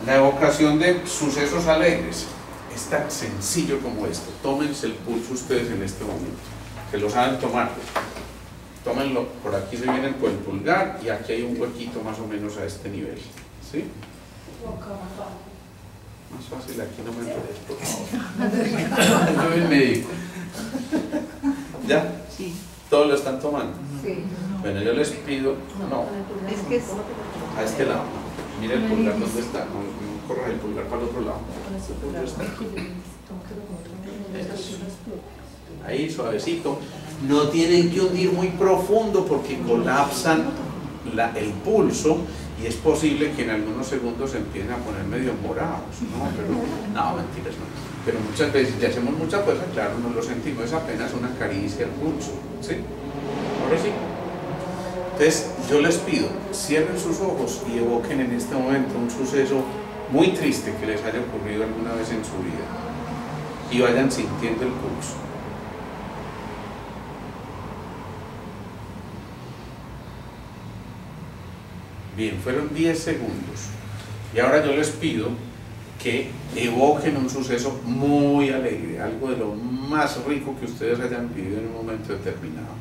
La evocación de sucesos alegres es tan sencillo como esto. Tómense el pulso ustedes en este momento, que lo saben tomar. Tómenlo, por aquí se vienen con el pulgar y aquí hay un huequito más o menos a este nivel. ¿Sí? Más fácil, aquí no me enredes, por favor. Yo soy médico. ¿Ya? Sí. ¿Todos lo están tomando? Sí. Bueno, yo les pido, no, Es que es... a este lado. Mira el pulgar, ¿dónde está? No corra el pulgar para el otro lado. ¿Dónde está? Eso. Ahí, suavecito. No tienen que hundir muy profundo porque colapsan el pulso y es posible que en algunos segundos se empiecen a poner medio morados. No, pero, no, mentiras, no. Pero muchas veces, si hacemos mucha fuerza, claro, no lo sentimos, es apenas una caricia al pulso. ¿Sí? Ahora sí. Entonces, yo les pido, cierren sus ojos y evoquen en este momento un suceso muy triste que les haya ocurrido alguna vez en su vida y vayan sintiendo el pulso. Bien, fueron 10 segundos y ahora yo les pido que evoquen un suceso muy alegre, algo de lo más rico que ustedes hayan vivido en un momento determinado.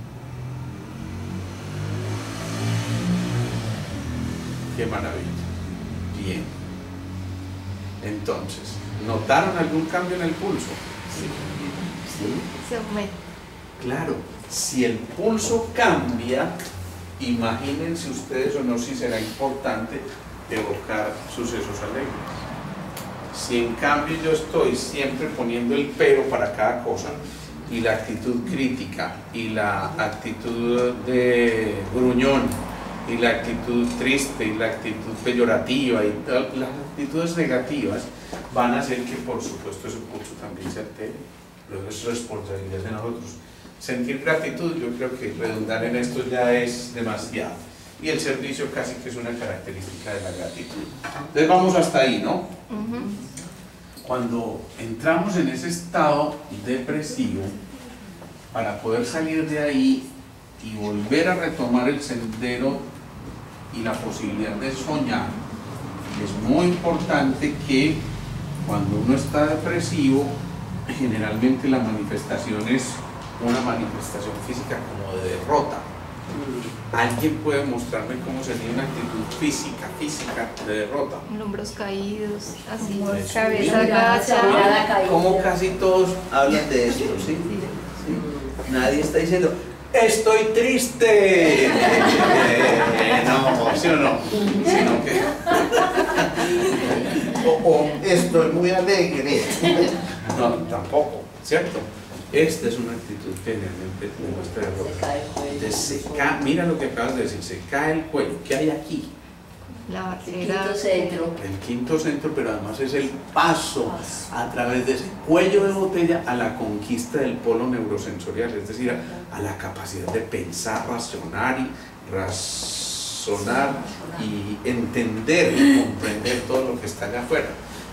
Qué maravilla. Bien. Entonces, ¿notaron algún cambio en el pulso? Sí. Se aumenta. Claro, si el pulso cambia, imagínense ustedes o no si será importante evocar sucesos alegres. Si en cambio yo estoy siempre poniendo el pero para cada cosa, y la actitud crítica, y la actitud de gruñón, y la actitud triste, y la actitud peyorativa, y las actitudes negativas van a hacer que por supuesto ese pulso también se altere. Luego es responsabilidad de nosotros. Sentir gratitud, yo creo que redundar en esto ya es demasiado. Y el servicio casi que es una característica de la gratitud. Entonces vamos hasta ahí, ¿no? Cuando entramos en ese estado depresivo, para poder salir de ahí y volver a retomar el sendero y la posibilidad de soñar, es muy importante que cuando uno está depresivo, generalmente la manifestación es una manifestación física como de derrota. ¿Alguien puede mostrarme cómo sería una actitud física de derrota? Hombros caídos, así, Cabeza agacha. Como casi todos hablan de esto, ¿sí? Sí. Nadie está diciendo, ¡estoy triste! No, ¿sí o no? Sino que... o estoy muy alegre. No, tampoco, ¿cierto? Esta es una actitud que generalmente demuestra derrota. Mira lo que acabas de decir, se cae el cuello. ¿Qué hay aquí? La barrera. El quinto centro. El quinto centro, pero además es el paso a través de ese cuello de botella a la conquista del polo neurosensorial, es decir, a la capacidad de pensar, razonar y entender y comprender todo lo que está allá afuera.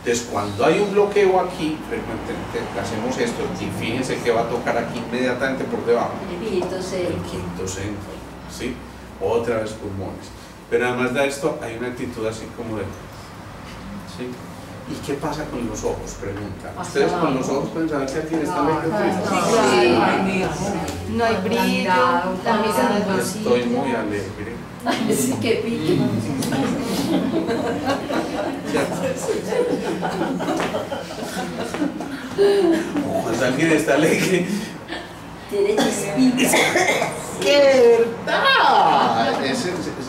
Entonces, cuando hay un bloqueo aquí, frecuentemente hacemos esto y fíjense que va a tocar aquí inmediatamente por debajo. El quinto centro. El quinto centro, ¿sí? Otra vez pulmones. Pero además de esto, hay una actitud así como de... ¿sí? ¿Y qué pasa con los ojos? Pregunta. ¿Ustedes con los ojos pueden saber si alguien está alegre o triste? No hay brillo, la misa del bolsillo. Estoy muy alegre. Sí, que pique. Cuando alguien está alegre, tiene chispitas. ¡qué verdad!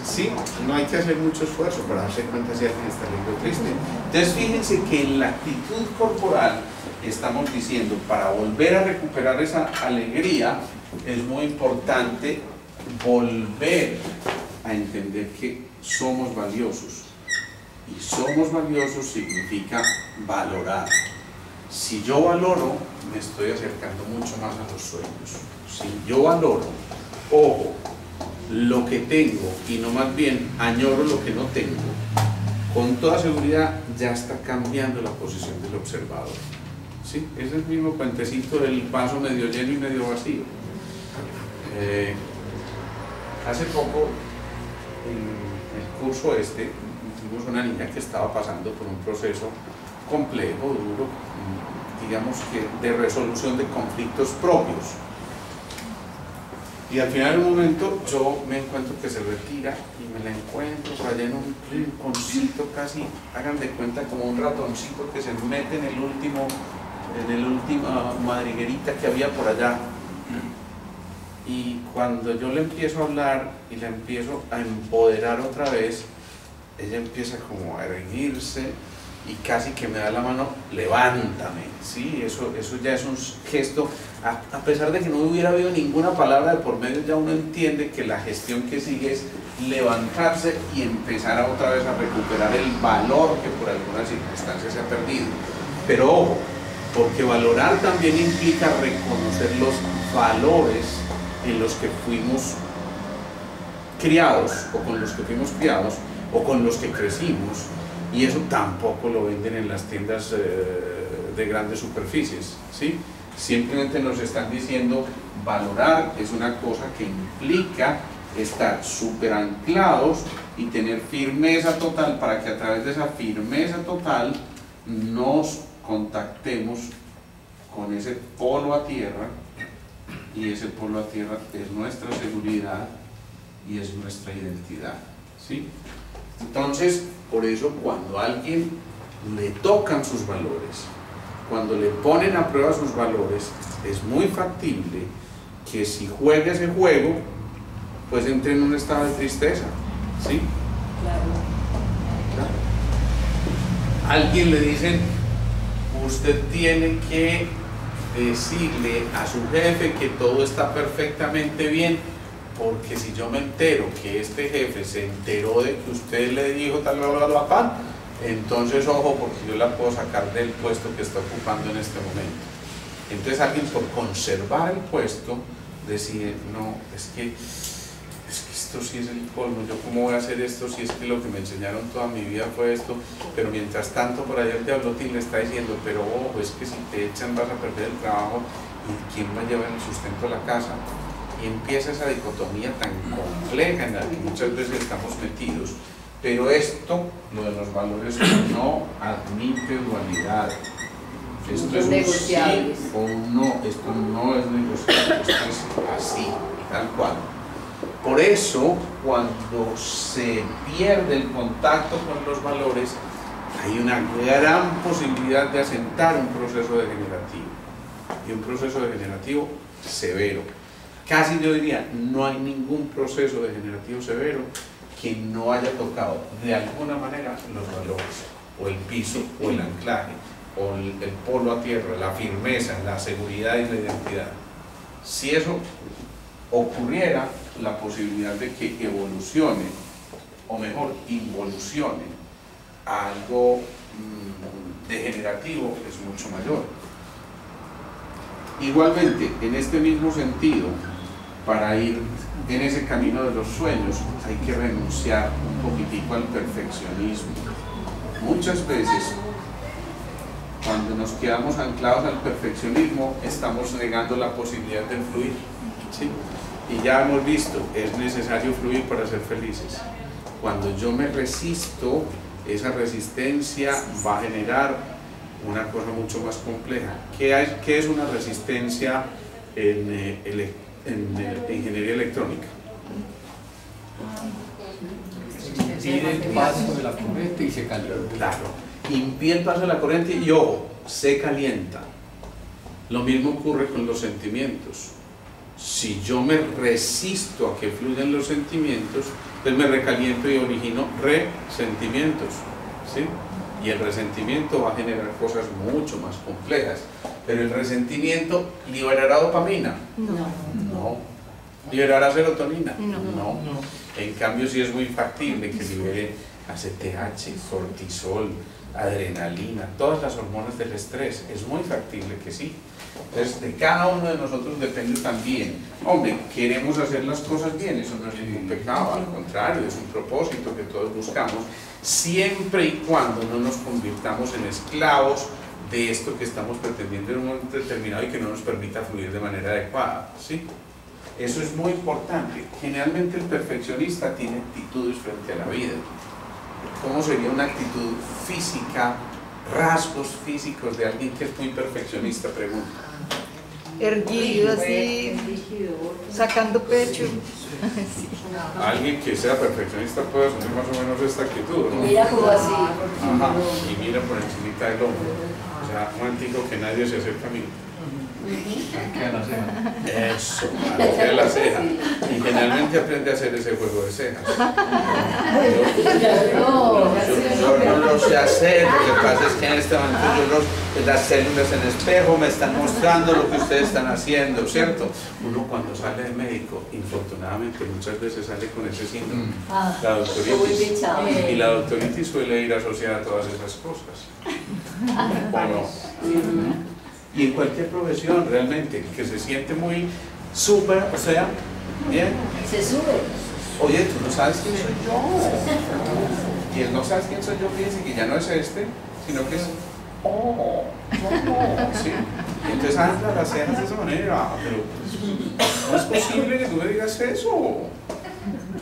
Sí, no hay que hacer mucho esfuerzo para darse cuenta si alguien está alegre o triste. Entonces fíjense que en la actitud corporal estamos diciendo, para volver a recuperar esa alegría es muy importante volver a entender que somos valiosos. Y somos valiosos significa valorar. Si yo valoro, me estoy acercando mucho más a los sueños. Si yo valoro, ojo, lo que tengo y no más bien añoro lo que no tengo, con toda seguridad ya está cambiando la posición del observador. ¿Sí? Es el mismo puentecito del vaso medio lleno y medio vacío. Hace poco, en el curso tuvimos una niña que estaba pasando por un proceso complejo, duro, digamos que de resolución de conflictos propios. Y al final de un momento yo me encuentro que se retira y me la encuentro por allá en un rinconcito casi, hagan de cuenta como un ratoncito que se mete en el última madriguerita que había por allá. Y cuando yo le empiezo a hablar y la empiezo a empoderar otra vez, ella empieza como a erguirse y casi que me da la mano, levántame, ¿sí? Eso ya es un gesto, a pesar de que no hubiera habido ninguna palabra de por medio, ya uno entiende que la gestión que sigue es levantarse y empezar a otra vez a recuperar el valor que por algunas circunstancias se ha perdido. Pero ojo, porque valorar también implica reconocer los valores en los que fuimos criados, o con los que fuimos criados, o con los que crecimos, y eso tampoco lo venden en las tiendas de grandes superficies, ¿sí? Simplemente nos están diciendo, valorar es una cosa que implica estar súper anclados y tener firmeza total, para que a través de esa firmeza total nos contactemos con ese polo a tierra, y ese polo a tierra es nuestra seguridad y es nuestra identidad, ¿sí? Entonces, por eso cuando a alguien le tocan sus valores, cuando le ponen a prueba sus valores, es muy factible que si juega ese juego, pues entre en un estado de tristeza, ¿sí? Claro. A alguien le dicen, usted tiene que decirle a su jefe que todo está perfectamente bien, porque si yo me entero que este jefe se enteró de que usted le dijo tal, entonces ojo, porque yo la puedo sacar del puesto que está ocupando en este momento. Entonces alguien, por conservar el puesto, decide, no, es que esto sí es el colmo, yo cómo voy a hacer esto si es que lo que me enseñaron toda mi vida fue esto, pero mientras tanto por allá el diablotín le está diciendo, pero ojo, es que si te echan vas a perder el trabajo, y quién va a llevar el sustento a la casa. Y empieza esa dicotomía tan compleja en la que muchas veces estamos metidos. Pero esto, lo de los valores, no admite dualidad. Esto es un sí o un no, esto no es negociable, esto es así, tal cual. Por eso, cuando se pierde el contacto con los valores, hay una gran posibilidad de asentar un proceso degenerativo, y un proceso degenerativo severo. Casi yo diría, no hay ningún proceso degenerativo severo que no haya tocado de alguna manera los valores, o el piso, o el anclaje, o el polo a tierra, la firmeza, la seguridad y la identidad. Si eso ocurriera, la posibilidad de que evolucione, o mejor, involucione a algo degenerativo es mucho mayor. Igualmente, en este mismo sentido, para ir en ese camino de los sueños, hay que renunciar un poquitico al perfeccionismo. Muchas veces, cuando nos quedamos anclados al perfeccionismo, estamos negando la posibilidad de fluir, ¿sí? Y ya hemos visto, es necesario fluir para ser felices. Cuando yo me resisto, esa resistencia va a generar una cosa mucho más compleja. ¿Qué es una resistencia en ingeniería electrónica? Impide el paso de la corriente y se calienta. Claro, impide el paso de la corriente y ojo, se calienta. Lo mismo ocurre con los sentimientos. Si yo me resisto a que fluyan los sentimientos, entonces me recaliento y origino resentimientos, ¿sí? Y el resentimiento va a generar cosas mucho más complejas. Pero el resentimiento liberará dopamina. No. ¿Liberará serotonina? No. En cambio, sí es muy factible que libere ACTH, cortisol, adrenalina, todas las hormonas del estrés. Es muy factible que sí. Entonces, de cada uno de nosotros depende también. Hombre, queremos hacer las cosas bien, eso no es ningún pecado, al contrario, es un propósito que todos buscamos, siempre y cuando no nos convirtamos en esclavos de esto que estamos pretendiendo en un momento determinado y que no nos permita fluir de manera adecuada, ¿sí? Eso es muy importante. Generalmente el perfeccionista tiene actitudes frente a la vida. ¿Cómo sería una actitud física, rasgos físicos de alguien que es muy perfeccionista? Pregunta. Erguido así, sacando pecho. Sí. Alguien que sea perfeccionista puede asumir más o menos esta actitud, ¿no? Mira como así. Ajá, y mira por encimita del hombro. O sea, un antiguo que nadie se acerca a mí. Queda la ceja. Eso, blanquea la ceja. Y generalmente aprende a hacer ese juego de cejas. Yo no lo sé hacer, lo que pasa es que en este momento las células en espejo me están mostrando lo que ustedes están haciendo, ¿cierto? Uno cuando sale de médico, infortunadamente muchas veces sale con ese síndrome, la doctoritis, y la doctoritis suele ir asociada a todas esas cosas. ¿O no? Y en cualquier profesión realmente, que se siente muy súper, o sea, bien. Se sube. Oye, tú no sabes quién soy yo. Y él no sabe quién soy yo, fíjense que ya no es este, sino que es sí. Y entonces anda las cejas de esa manera, pero no es posible que tú me digas eso.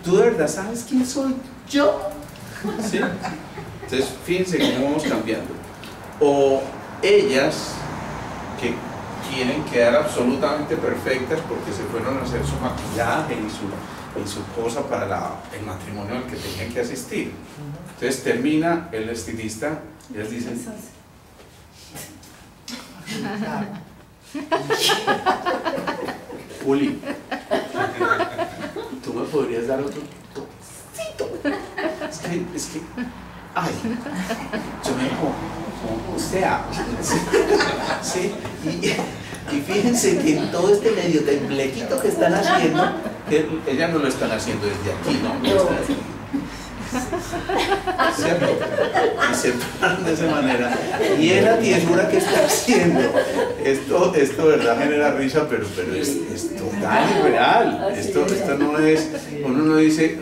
Tú de verdad sabes quién soy yo. ¿Sí? Entonces fíjense cómo vamos cambiando. O ellas que quieren quedar absolutamente perfectas porque se fueron a hacer su maquillaje y su cosa para el matrimonio al que tenían que asistir. Entonces termina el estilista y ellas dicen: Juli, ¿tú me podrías dar otro toquecito? Es que, ay, yo me como, o sea, sí, y fíjense que en todo este medio temblequito que están haciendo, que ellas no lo están haciendo desde aquí, ¿no? Lo están haciendo. ¿Cierto? Y se paran de esa manera. Y es la tiesura que está haciendo. Esto verdad genera risa, pero es total y real. Esto no es. Uno dice,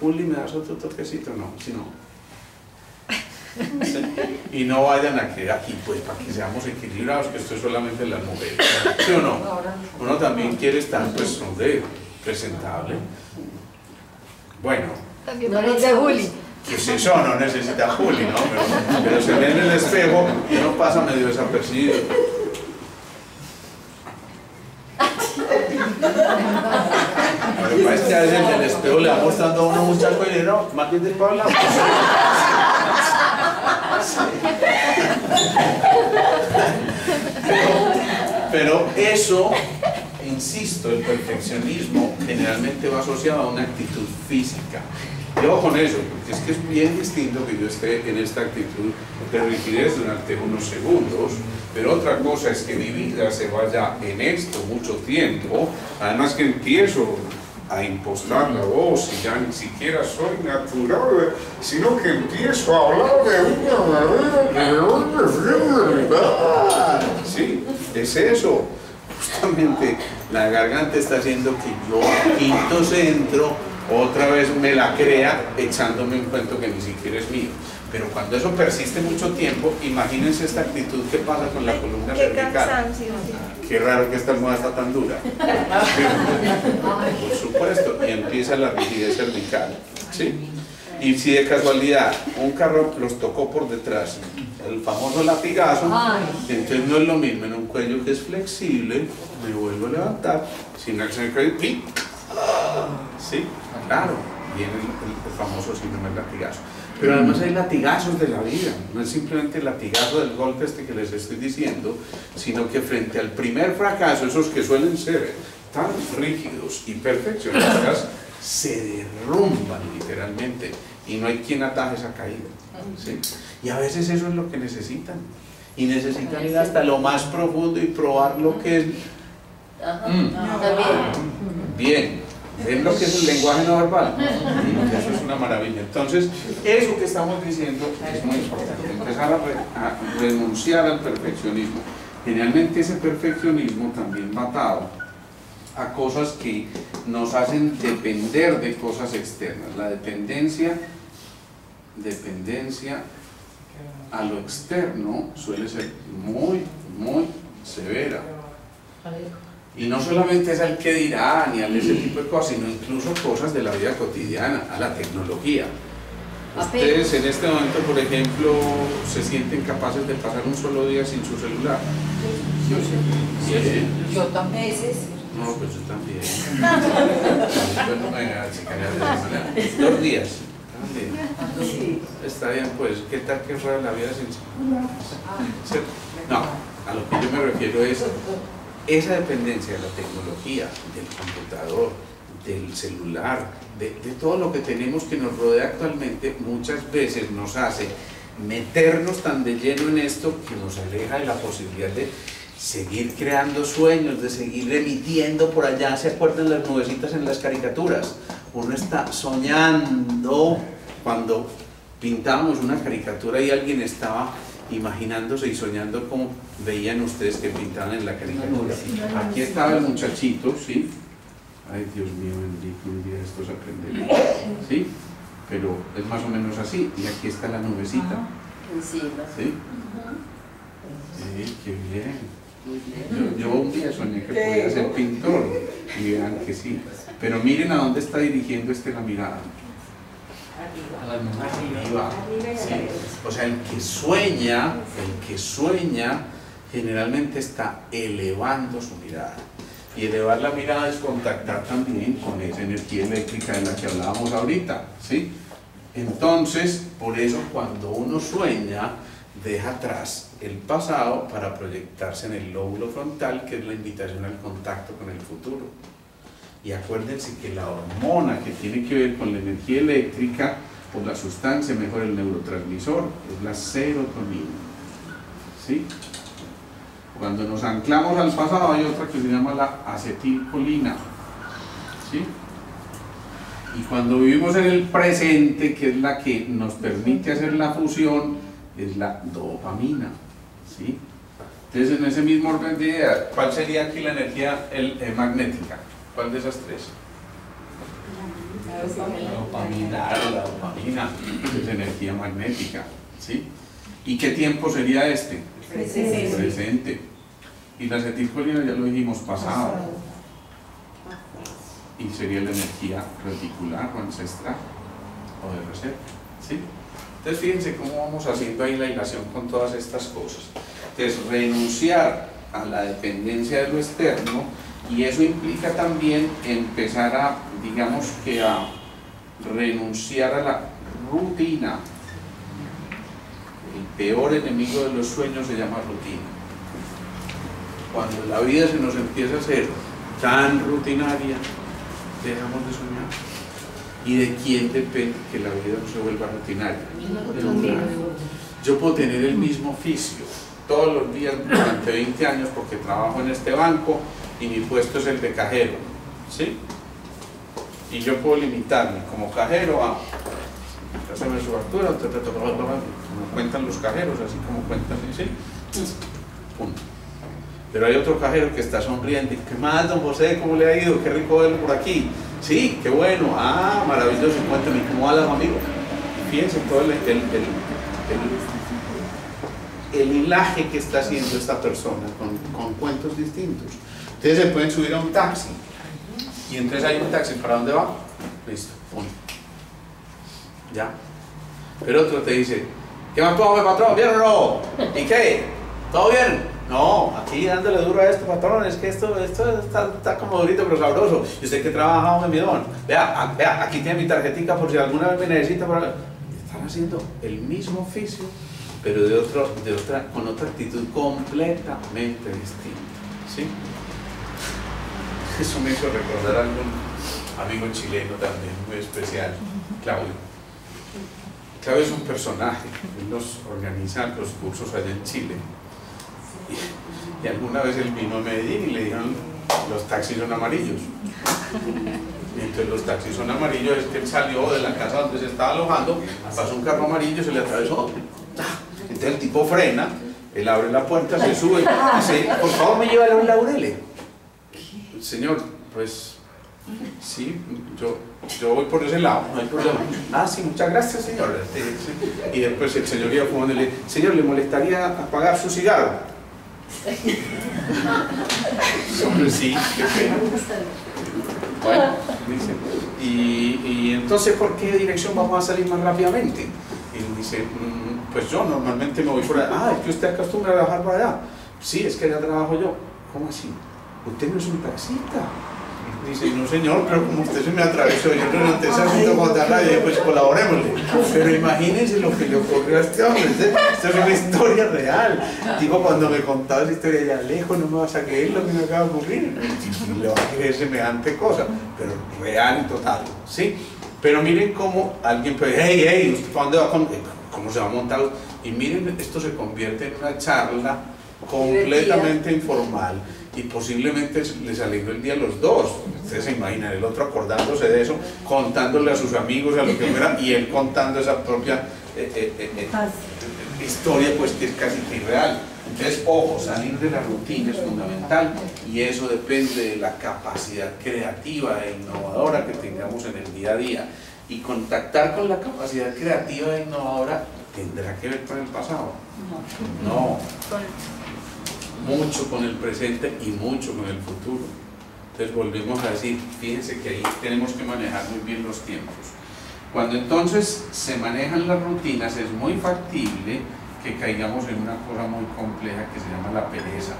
Juli, ¿me das otro toquecito? No, si no. Y no vayan a quedar aquí, pues, para que seamos equilibrados, que esto es solamente las mujeres. ¿Sí o no? Uno también quiere estar, pues, presentable. Bueno. También parece Juli. Pues eso no necesita Juli, ¿no? Pero se ve en el espejo y uno pasa medio desapercibido. Lo que pasa es que a veces en el espejo le va mostrando a uno muchas cosas y dice: no, más bien después hablamos. Pero eso, insisto, el perfeccionismo generalmente va asociado a una actitud física. Yo con eso, porque es que es bien distinto que yo esté en esta actitud de rigidez durante unos segundos, pero otra cosa es que mi vida se vaya en esto mucho tiempo, además que empiezo a impostar la voz y ya ni siquiera soy natural, sino que empiezo a hablar de una. Sí, es eso. Justamente la garganta está haciendo que yo, quinto centro, otra vez me la crea echándome un cuento que ni siquiera es mío. Pero cuando eso persiste mucho tiempo, imagínense esta actitud que pasa con la columna cervical. Qué raro que esta almohada está tan dura. Por supuesto, y empieza la rigidez cervical. ¿Sí? Y si de casualidad un carro los tocó por detrás, el famoso latigazo, entonces no es lo mismo en un cuello que es flexible, me vuelvo a levantar, sin acción de cuello, y sí, claro, viene el famoso síndrome del latigazo. Pero además hay latigazos de la vida, no es simplemente el latigazo del golpe este que les estoy diciendo, sino que frente al primer fracaso, esos que suelen ser tan rígidos y perfeccionistas, se derrumban literalmente y no hay quien ataje esa caída. ¿Sí? Y a veces eso es lo que necesitan, y necesitan ir hasta lo más profundo y probar lo que es. Bien, ¿ven lo que es el lenguaje no verbal? Eso es una maravilla. Entonces, eso que estamos diciendo es muy importante, empezar a renunciar al perfeccionismo. Generalmente ese perfeccionismo también va atado a cosas que nos hacen depender de cosas externas. La dependencia a lo externo suele ser muy, muy severa. Y no solamente es al que dirá, ni al ese tipo de cosas, sino incluso cosas de la vida cotidiana, a la tecnología. Ustedes en este momento, por ejemplo, se sienten capaces de pasar un solo día sin su celular. Yo también. No, pues yo también. Bueno, 2 días. Está bien, pues, ¿qué tal que fuera la vida sin celular? No, a lo que yo me refiero es esa dependencia de la tecnología, del computador, del celular, de todo lo que tenemos que nos rodea actualmente, muchas veces nos hace meternos tan de lleno en esto que nos aleja de la posibilidad de seguir creando sueños, de seguir emitiendo por allá. ¿Se acuerdan las nubecitas en las caricaturas? Uno está soñando. Cuando pintábamos una caricatura y alguien estaba imaginándose y soñando como veían ustedes que pintaban en la caricatura. Aquí estaba el muchachito, ¿sí? Ay, Dios mío, bendito, un día estos aprenderán, ¿sí? Pero es más o menos así, y aquí está la nubecita. Encima. ¿Sí? Sí, qué bien. Yo un día soñé que podía ser pintor, y vean que sí. Pero miren a dónde está dirigiendo la mirada. Arriba. Sí. O sea, el que sueña generalmente está elevando su mirada. Y elevar la mirada es contactar también con esa energía eléctrica de la que hablábamos ahorita, ¿sí? Entonces, por eso cuando uno sueña, deja atrás el pasado para proyectarse en el lóbulo frontal, que es la invitación al contacto con el futuro. Y acuérdense que la hormona que tiene que ver con la energía eléctrica, o la sustancia, mejor el neurotransmisor, es la serotonina, ¿sí? Cuando nos anclamos al pasado hay otra que se llama la acetilcolina, ¿sí? Y cuando vivimos en el presente, que es la que nos permite hacer la fusión, es la dopamina, ¿sí? Entonces, en ese mismo orden de ideas, ¿cuál sería aquí la energía magnética? ¿Cuál de esas tres? La dopamina es energía magnética, ¿sí? ¿Y qué tiempo sería este? Presente. Y la acetilcolina ya lo dijimos, pasado. Y sería la energía reticular o ancestral o de reserva, ¿sí? Entonces fíjense cómo vamos haciendo ahí la hilación con todas estas cosas. Entonces, renunciar a la dependencia de lo externo, y eso implica también empezar a, digamos que a renunciar a la rutina. El peor enemigo de los sueños se llama rutina. Cuando la vida se nos empieza a hacer tan rutinaria, dejamos de soñar. ¿Y de quién depende que la vida no se vuelva rutinaria? Yo puedo tener el mismo oficio todos los días durante 20 años porque trabajo en este banco y mi puesto es el de cajero, ¿sí? Y yo puedo limitarme como cajero a hacerme su factura, como cuentan los cajeros, así como cuentan, ¿sí? Punto. Pero hay otro cajero que está sonriendo y ¿qué más, don José? ¿Cómo le ha ido? Qué rico verlo por aquí. Sí, qué bueno. Ah, maravilloso. Cuéntame, ¿cómo va la familia? Fíjense todo el hilaje que está haciendo esta persona con cuentos distintos. Ustedes se pueden subir a un taxi y entonces hay un taxi, ¿para dónde va? Listo, punto. Ya. Pero otro te dice, ¿qué más tú, patrón? ¿Bien o no? ¿Y qué? ¿Todo bien? No, aquí dándole duro a esto, patrón, es que esto está como durito pero sabroso. Y usted que trabaja, hombre, midón. Vea, aquí tiene mi tarjetita por si alguna vez me necesita. Están haciendo el mismo oficio, pero con otra actitud completamente distinta, ¿sí? Eso me hizo recordar a algún amigo chileno también, muy especial, Claudio. Claudio es un personaje, él nos organiza los cursos allá en Chile. Y alguna vez él vino a Medellín y le dijeron, los taxis son amarillos. Y entonces los taxis son amarillos, es que él salió de la casa donde se estaba alojando, pasó un carro amarillo, se le atravesó. Entonces el tipo frena, él abre la puerta, se sube y dice, por favor me lleva a los laureles. Señor, pues sí, yo voy por ese lado, no hay problema. Ah, sí, muchas gracias, señor. Y después el señor iba fumando y le dice, señor, ¿le molestaría apagar su cigarro? Sí, qué pena. Bueno, dice, y entonces, ¿por qué dirección vamos a salir más rápidamente? Y dice, pues yo normalmente me voy por allá. Ah, es que usted acostumbra a trabajar por allá. Sí, es que allá trabajo yo. ¿Cómo así? Usted no es un taxista. Dice, no señor, pero como usted se me atravesó, yo no noté ese asunto con tal radio, pues colaborémosle. Pero imagínense lo que le ocurrió a este hombre, esto es una historia real. Digo, cuando me contaba esa historia de Alejo, no me vas a creer lo que me acaba de ocurrir. Y le va a creer semejante cosa, pero real y total, ¿sí? Pero miren cómo alguien puede, hey, ¿usted para dónde va? ¿Cómo se va a montar? Y miren, esto se convierte en una charla completamente informal y posiblemente les alegró el día a los dos. Ustedes se imaginan, el otro acordándose de eso, contándole a sus amigos, a lo que fuera, y él contando esa propia historia, pues que es casi que irreal. Entonces, ojo, salir de la rutina es fundamental y eso depende de la capacidad creativa e innovadora que tengamos en el día a día. Y contactar con la capacidad creativa e innovadora tendrá que ver con el pasado. No. Mucho con el presente y mucho con el futuro. Entonces volvemos a decir, fíjense que ahí tenemos que manejar muy bien los tiempos. Cuando entonces se manejan las rutinas es muy factible que caigamos en una cosa muy compleja que se llama la pereza.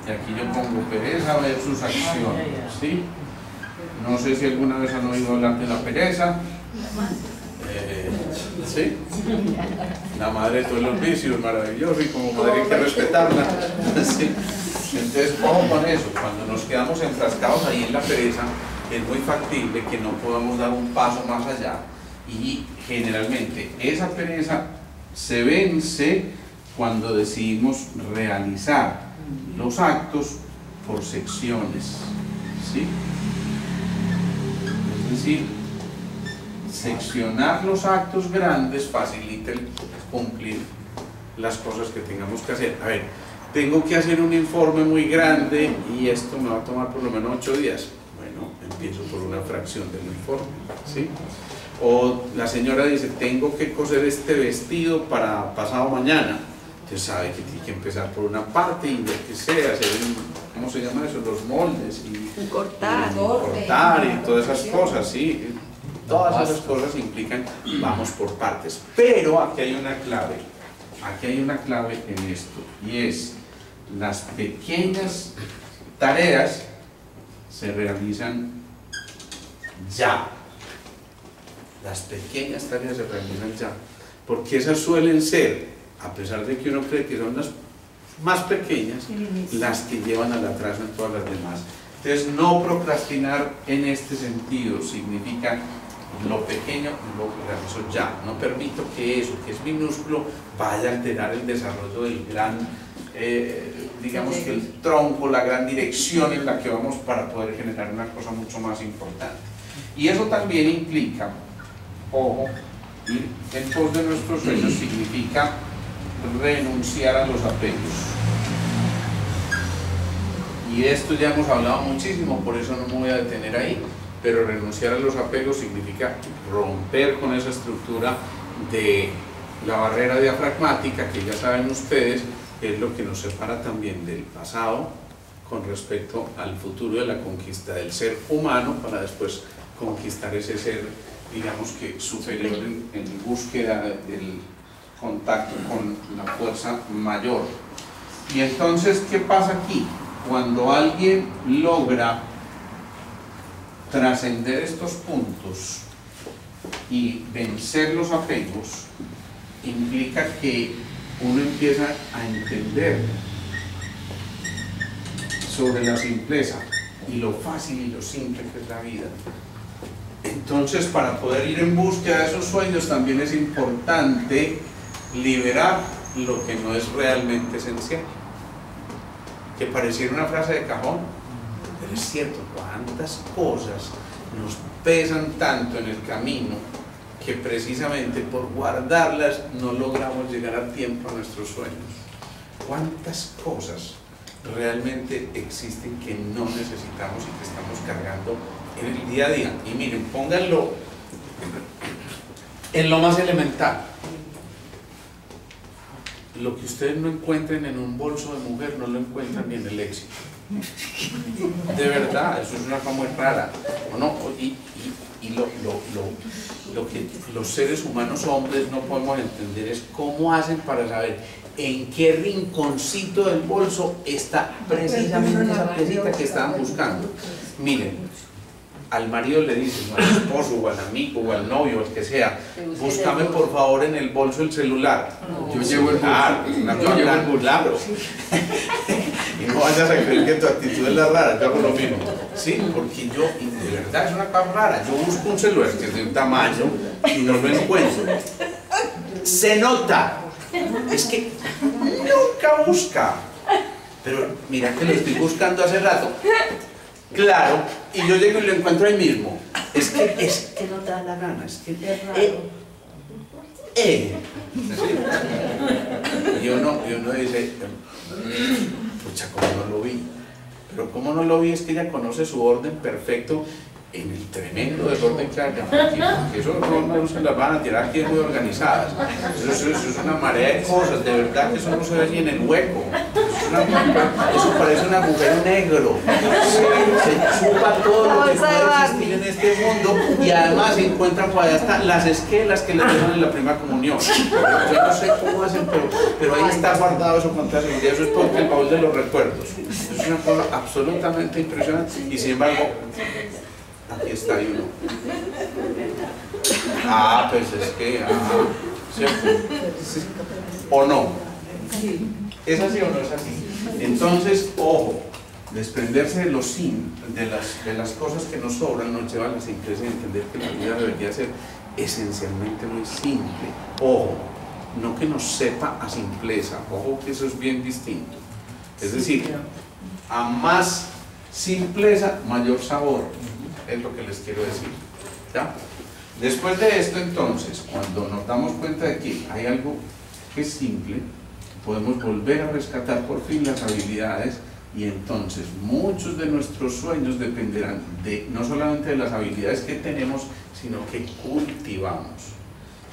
Y aquí yo pongo pereza versus acción, ¿sí? No sé si alguna vez han oído hablar de la pereza. ¿Sí? La madre de todos los vicios, maravilloso, y como madre hay que respetarla. ¿Sí? Entonces, ojo con eso, cuando nos quedamos enfrascados ahí en la pereza, es muy factible que no podamos dar un paso más allá y generalmente esa pereza se vence cuando decidimos realizar los actos por secciones, ¿sí? Es decir, seccionar los actos grandes facilita el cumplir las cosas que tengamos que hacer. A ver, tengo que hacer un informe muy grande y esto me va a tomar por lo menos 8 días. Bueno, empiezo por una fracción del informe, ¿sí? O la señora dice, tengo que coser este vestido para pasado mañana. Usted sabe que tiene que empezar por una parte y lo que sea, hacer, ¿cómo se llama eso? Los moldes y cortar y todas esas cosas, ¿sí? Todas esas cosas implican, vamos por partes. Pero aquí hay una clave en esto, y es, las pequeñas tareas se realizan ya. Las pequeñas tareas se realizan ya, porque esas suelen ser, a pesar de que uno cree que son las más pequeñas, las que llevan al atraso en todas las demás. Entonces, no procrastinar en este sentido significa lo pequeño lo realizo ya, no permito que eso que es minúsculo vaya a alterar el desarrollo del gran, digamos que el tronco, la gran dirección en la que vamos para poder generar una cosa mucho más importante. Y eso también implica, ojo, ir en pos de nuestros sueños significa renunciar a los apegos. Y de esto ya hemos hablado muchísimo, por eso no me voy a detener ahí, pero renunciar a los apegos significa romper con esa estructura de la barrera diafragmática, que ya saben ustedes, es lo que nos separa también del pasado con respecto al futuro de la conquista del ser humano, para después conquistar ese ser, digamos que superior en búsqueda del contacto con la fuerza mayor. Y entonces, ¿qué pasa aquí? Cuando alguien logra trascender estos puntos y vencer los apegos, implica que uno empieza a entender sobre la simpleza y lo fácil y lo simple que es la vida. Entonces, para poder ir en búsqueda de esos sueños también es importante liberar lo que no es realmente esencial. Que pareciera una frase de cajón, pero es cierto, cuántas cosas nos pesan tanto en el camino que precisamente por guardarlas no logramos llegar a tiempo a nuestros sueños. Cuántas cosas realmente existen que no necesitamos y que estamos cargando en el día a día. Y miren, pónganlo en lo más elemental. Lo que ustedes no encuentren en un bolso de mujer no lo encuentran ni en el éxito. De verdad, eso es una cosa muy rara, ¿no? Y lo que los seres humanos hombres no podemos entender es cómo hacen para saber en qué rinconcito del bolso está precisamente esa piecita que estaban buscando. Miren, al marido le dices, no, al esposo o al amigo o al novio o al que sea, búscame por favor en el bolso el celular. Yo llevo el bolso. Claro. Y no vayas a creer que tu actitud es la rara, yo hago lo mismo. Sí, porque yo, y de verdad es una cosa rara, yo busco un celular que es de un tamaño y no lo encuentro. Se nota, es que nunca busca. Pero mira que lo estoy buscando hace rato. Claro, y yo llego y lo encuentro ahí mismo. Es que no te da la gana, es que y uno dice, pucha, ¿cómo no lo vi? Pero ¿cómo no lo vi? Es que ella conoce su orden perfecto en el tremendo desorden que hay aquí, porque eso no se las van a tirar aquí muy organizadas. Eso es una marea de cosas, de verdad que eso no se ve ni en el hueco. Eso parece un agujero negro. Se chupa todo lo que puede existir en este mundo y además se encuentran por allá hasta las esquelas que le dejan en la primera comunión. Yo no sé cómo hacen, pero ahí está guardado eso con toda seguridad. Eso es porque el baúl de los recuerdos. Es una cosa absolutamente impresionante y sin embargo aquí está ahí uno. Pues es que, ¿cierto? ¿Sí? ¿O no? ¿Es así o no es así? Entonces, ojo, desprenderse de los de las cosas que nos sobran nos lleva a la simpleza y entender que la vida debería ser esencialmente muy simple. Ojo, no que nos sepa a simpleza, ojo que eso es bien distinto. Es decir, a más simpleza, mayor sabor. Es lo que les quiero decir. ¿Ya? Después de esto, entonces, cuando nos damos cuenta de que hay algo que es simple, podemos volver a rescatar por fin las habilidades y entonces muchos de nuestros sueños dependerán no solamente de las habilidades que tenemos, sino que cultivamos.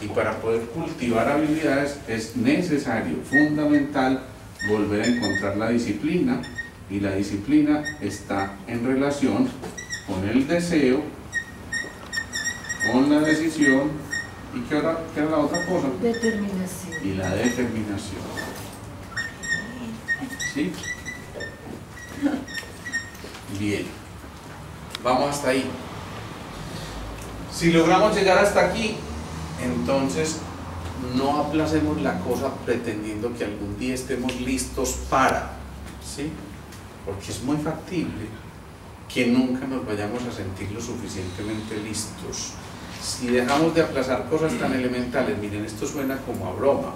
Y para poder cultivar habilidades es necesario, fundamental, volver a encontrar la disciplina, y la disciplina está en relación con el deseo, con la decisión y ¿qué era la otra cosa? Determinación. Y la determinación. ¿Sí? Bien. Vamos hasta ahí. Si logramos llegar hasta aquí, entonces no aplacemos la cosa pretendiendo que algún día estemos listos para, ¿sí? Porque es muy factible que nunca nos vayamos a sentir lo suficientemente listos. Si dejamos de aplazar cosas tan elementales, miren, esto suena como a broma,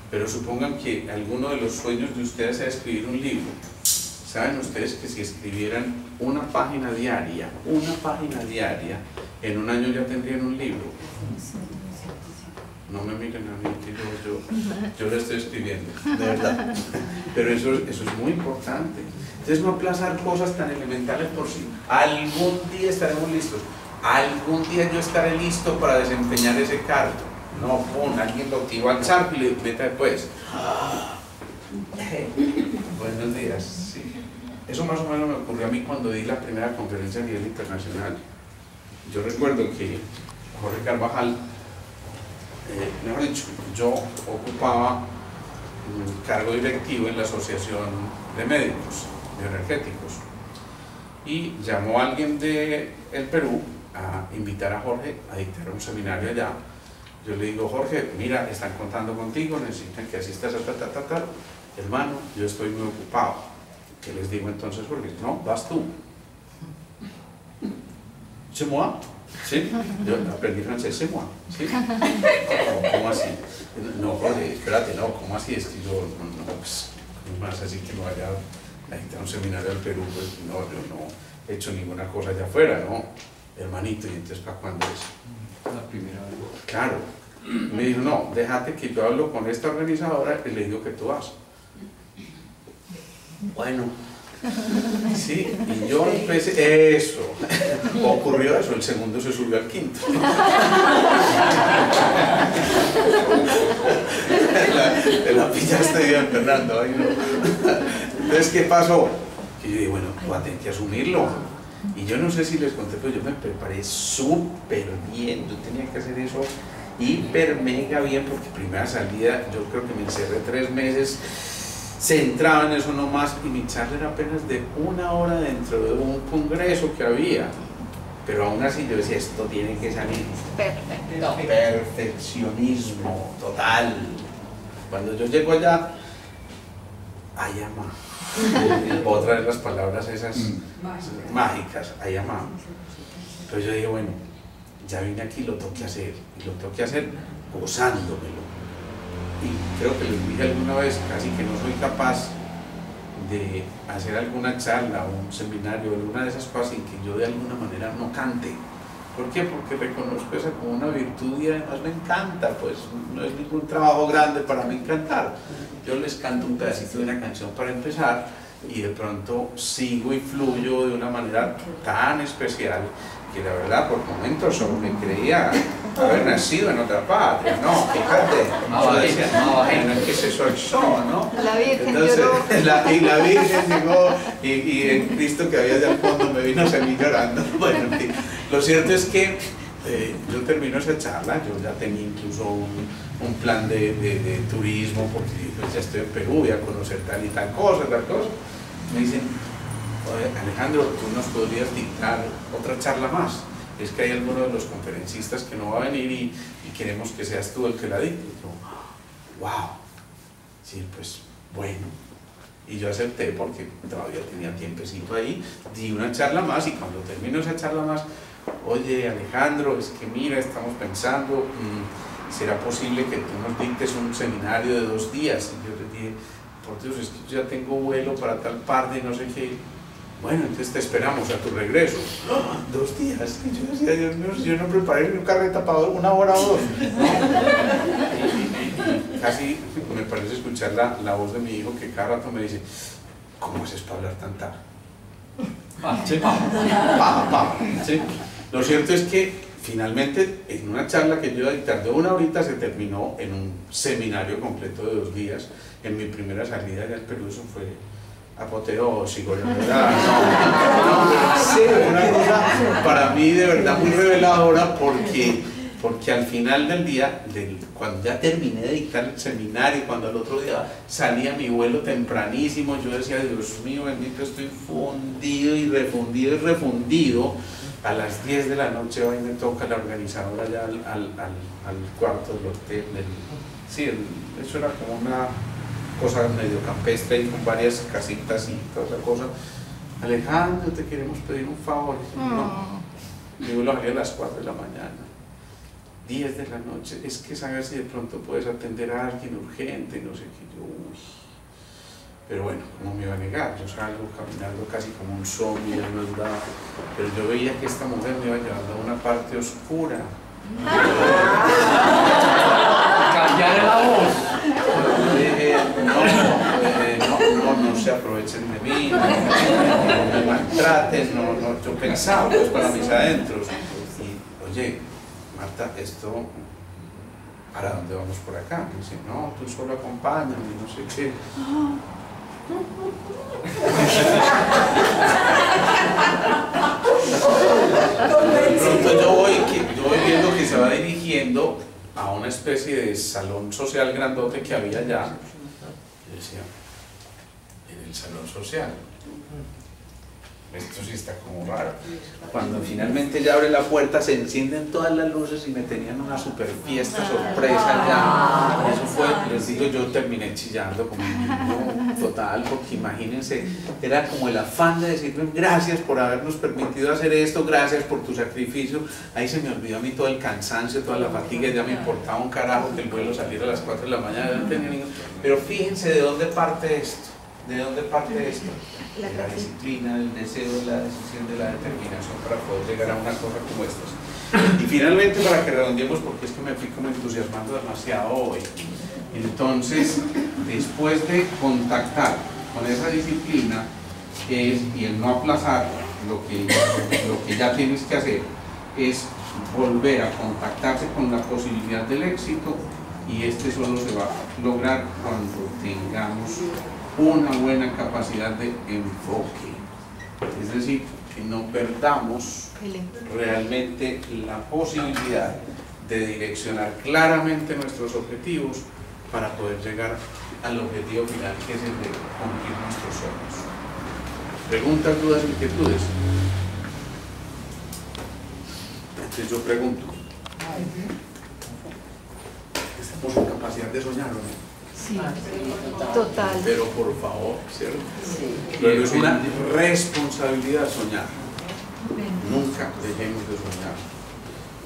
pero supongan que alguno de los sueños de ustedes sea escribir un libro. ¿Saben ustedes que si escribieran una página diaria, en un año ya tendrían un libro? No me miren a mí, que yo lo estoy escribiendo, de verdad. Pero eso es muy importante. Entonces no aplazar cosas tan elementales por sí. Algún día estaremos listos. Algún día yo estaré listo para desempeñar ese cargo. No, alguien lo tiró al charco y le meta después. Buenos días. Sí. Eso más o menos me ocurrió a mí cuando di la primera conferencia a nivel internacional. Yo recuerdo que Jorge Carvajal, mejor dicho, yo ocupaba un cargo directivo en la Asociación de Médicos Bioenergéticos y llamó a alguien del Perú a invitar a Jorge a dictar un seminario allá. Yo le digo, Jorge, mira, están contando contigo, necesitan que asistas a hermano, yo estoy muy ocupado. ¿Qué les digo entonces? Jorge, no, vas tú. ¿C'est moi? ¿Sí? Yo aprendí francés, ¿c'est moi? ¿Sí? ¿Cómo así? No, Jorge, espérate, no, ¿cómo así? Es que yo, no, pues, más así que no vaya a dictar un seminario al Perú, pues no, yo no he hecho ninguna cosa allá afuera, ¿no? Hermanito, ¿y entonces para cuándo es? La primera vez. Claro. Me dijo, no, déjate que yo hablo con esta organizadora y le digo que tú vas. Bueno. Sí, y yo empecé, eso, ocurrió eso, el segundo se subió al quinto. Te la pillaste bien, Fernando. Ay, no. Entonces, ¿qué pasó? Y yo dije, bueno, voy a tener que asumirlo. Y yo no sé si les conté, pero yo me preparé súper bien. Yo tenía que hacer eso hiper mega bien, porque primera salida, yo creo que me encerré 3 meses. Centrado en eso nomás y mi charla era apenas de 1 hora dentro de un congreso que había. pero aún así yo decía, esto tiene que salir. Perfecto. Perfeccionismo total. Cuando yo llego allá, ay ama, puedo traer las palabras esas mágicas, ay ama. Pero yo dije, bueno, ya vine aquí, lo tengo que hacer, y lo tengo que hacer gozándomelo. Y creo que les dije alguna vez, casi que no soy capaz de hacer alguna charla o un seminario o alguna de esas cosas sin que yo de alguna manera no cante. ¿Por qué? Porque reconozco esa como una virtud y además me encanta, pues no es ningún trabajo grande para mí cantar. Yo les canto un pedacito de una canción para empezar y de pronto sigo y fluyo de una manera tan especial que la verdad por momentos solo me creía haber nacido en otra patria, ¿no, fíjate, yo decía, no, es que ese soy yo, ¿no? La Virgen entonces, lloró. y la Virgen llegó y el Cristo que había allá al fondo me vino a seguir llorando. Bueno, en fin, lo cierto es que yo termino esa charla, yo ya tenía incluso un plan de turismo porque pues, ya estoy en Perú, voy a conocer tal y tal cosa. Me dicen, Alejandro, tú nos podrías dictar otra charla más. Es que hay alguno de los conferencistas que no va a venir y queremos que seas tú el que la dicte. Y yo, wow, sí, pues bueno. Y yo acepté porque todavía tenía tiempecito ahí, di una charla más y cuando termino esa charla más, oye Alejandro, es que mira, estamos pensando, ¿será posible que tú nos dictes un seminario de 2 días? Y yo le dije, por Dios, es que yo ya tengo vuelo para tal parte y no sé qué. Bueno, entonces te esperamos a tu regreso. ¡Oh, 2 días! Y yo decía, Dios mío, si yo no preparé una carreta para 1 hora o 2. Y casi me parece escuchar la voz de mi hijo que cada rato me dice, ¿cómo haces para hablar tan tarde? ¿Sí? Lo cierto es que finalmente en una charla que yo iba a dictar de 1 horita se terminó en un seminario completo de 2 días. En mi primera salida allá al Perú, eso fue apoteósico, de verdad, una cosa para mí de verdad muy reveladora porque al final del día, cuando ya terminé de dictar el seminario, cuando al otro día salía mi vuelo tempranísimo, yo decía, Dios mío, bendito, estoy fundido y refundido. A las 10 de la noche hoy me toca la organizadora ya al cuarto del hotel. Eso era como una cosa medio campestre y con varias casitas y toda esa cosa. Alejandro, te queremos pedir un favor. No. Yo lo haría a las 4 de la mañana, 10 de la noche. Es que sabes si de pronto puedes atender a alguien urgente, no sé qué. Yo, uy. Pero bueno, ¿cómo me iba a negar? Yo salgo caminando casi como un zombie, pero yo veía que esta mujer me iba llevando a una parte oscura. Cambiar la voz. No se aprovechen de mí, no me maltraten, yo pensaba pues para mis adentros. Y oye, Marta, esto, ¿para dónde vamos por acá? Me dice, no, tú solo acompáñame, no sé qué. De pronto yo voy viendo que se va dirigiendo a una especie de salón social grandote que había allá. Yo decía, en el salón social, esto sí está como raro. Cuando finalmente ya abre la puerta, se encienden todas las luces y me tenían una super fiesta sorpresa ya. Eso fue, les digo, yo terminé chillando como un niño total, porque imagínense, era como el afán de decirme gracias por habernos permitido hacer esto, gracias por tu sacrificio. Ahí se me olvidó a mí todo el cansancio, toda la fatiga, ya me importaba un carajo que el vuelo saliera a las 4 de la mañana, no tenía ningún... Pero fíjense de dónde parte esto. ¿De dónde parte esto? De la disciplina, del deseo, de la decisión, de la determinación para poder llegar a una cosa como estas. Y finalmente, para que redondeemos, porque es que me fui como entusiasmando demasiado hoy. Entonces, después de contactar con esa disciplina y el no aplazar lo que ya tienes que hacer, es volver a contactarse con la posibilidad del éxito, y este solo se va a lograr cuando tengamos una buena capacidad de enfoque, es decir, que no perdamos realmente la posibilidad de direccionar claramente nuestros objetivos para poder llegar al objetivo final, que es el de cumplir nuestros sueños. ¿Preguntas, dudas, inquietudes? Entonces yo pregunto, ¿estamos en capacidad de soñar o no? Sí, total. Pero por favor, ¿cierto? Pero es una responsabilidad soñar. Nunca dejemos de soñar.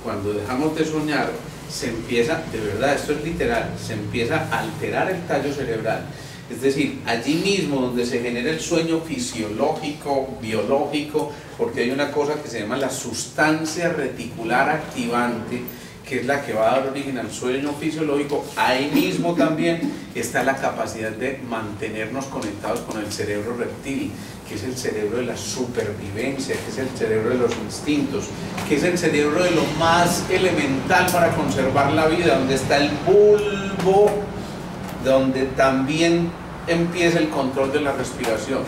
Cuando dejamos de soñar, se empieza, de verdad, esto es literal, se empieza a alterar el tallo cerebral. Es decir, allí mismo donde se genera el sueño fisiológico, biológico, porque hay una cosa que se llama la sustancia reticular activante, que es la que va a dar origen al sueño fisiológico, ahí mismo también está la capacidad de mantenernos conectados con el cerebro reptil, que es el cerebro de la supervivencia, que es el cerebro de los instintos, que es el cerebro de lo más elemental para conservar la vida, donde está el bulbo, donde también empieza el control de la respiración.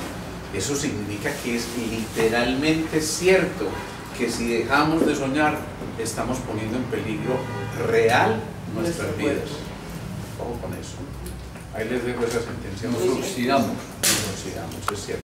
Eso significa que es literalmente cierto que si dejamos de soñar, estamos poniendo en peligro real nuestras vidas. Ojo con eso. Ahí les dejo esa sentencia. Nos oxidamos. Nos oxidamos, es cierto.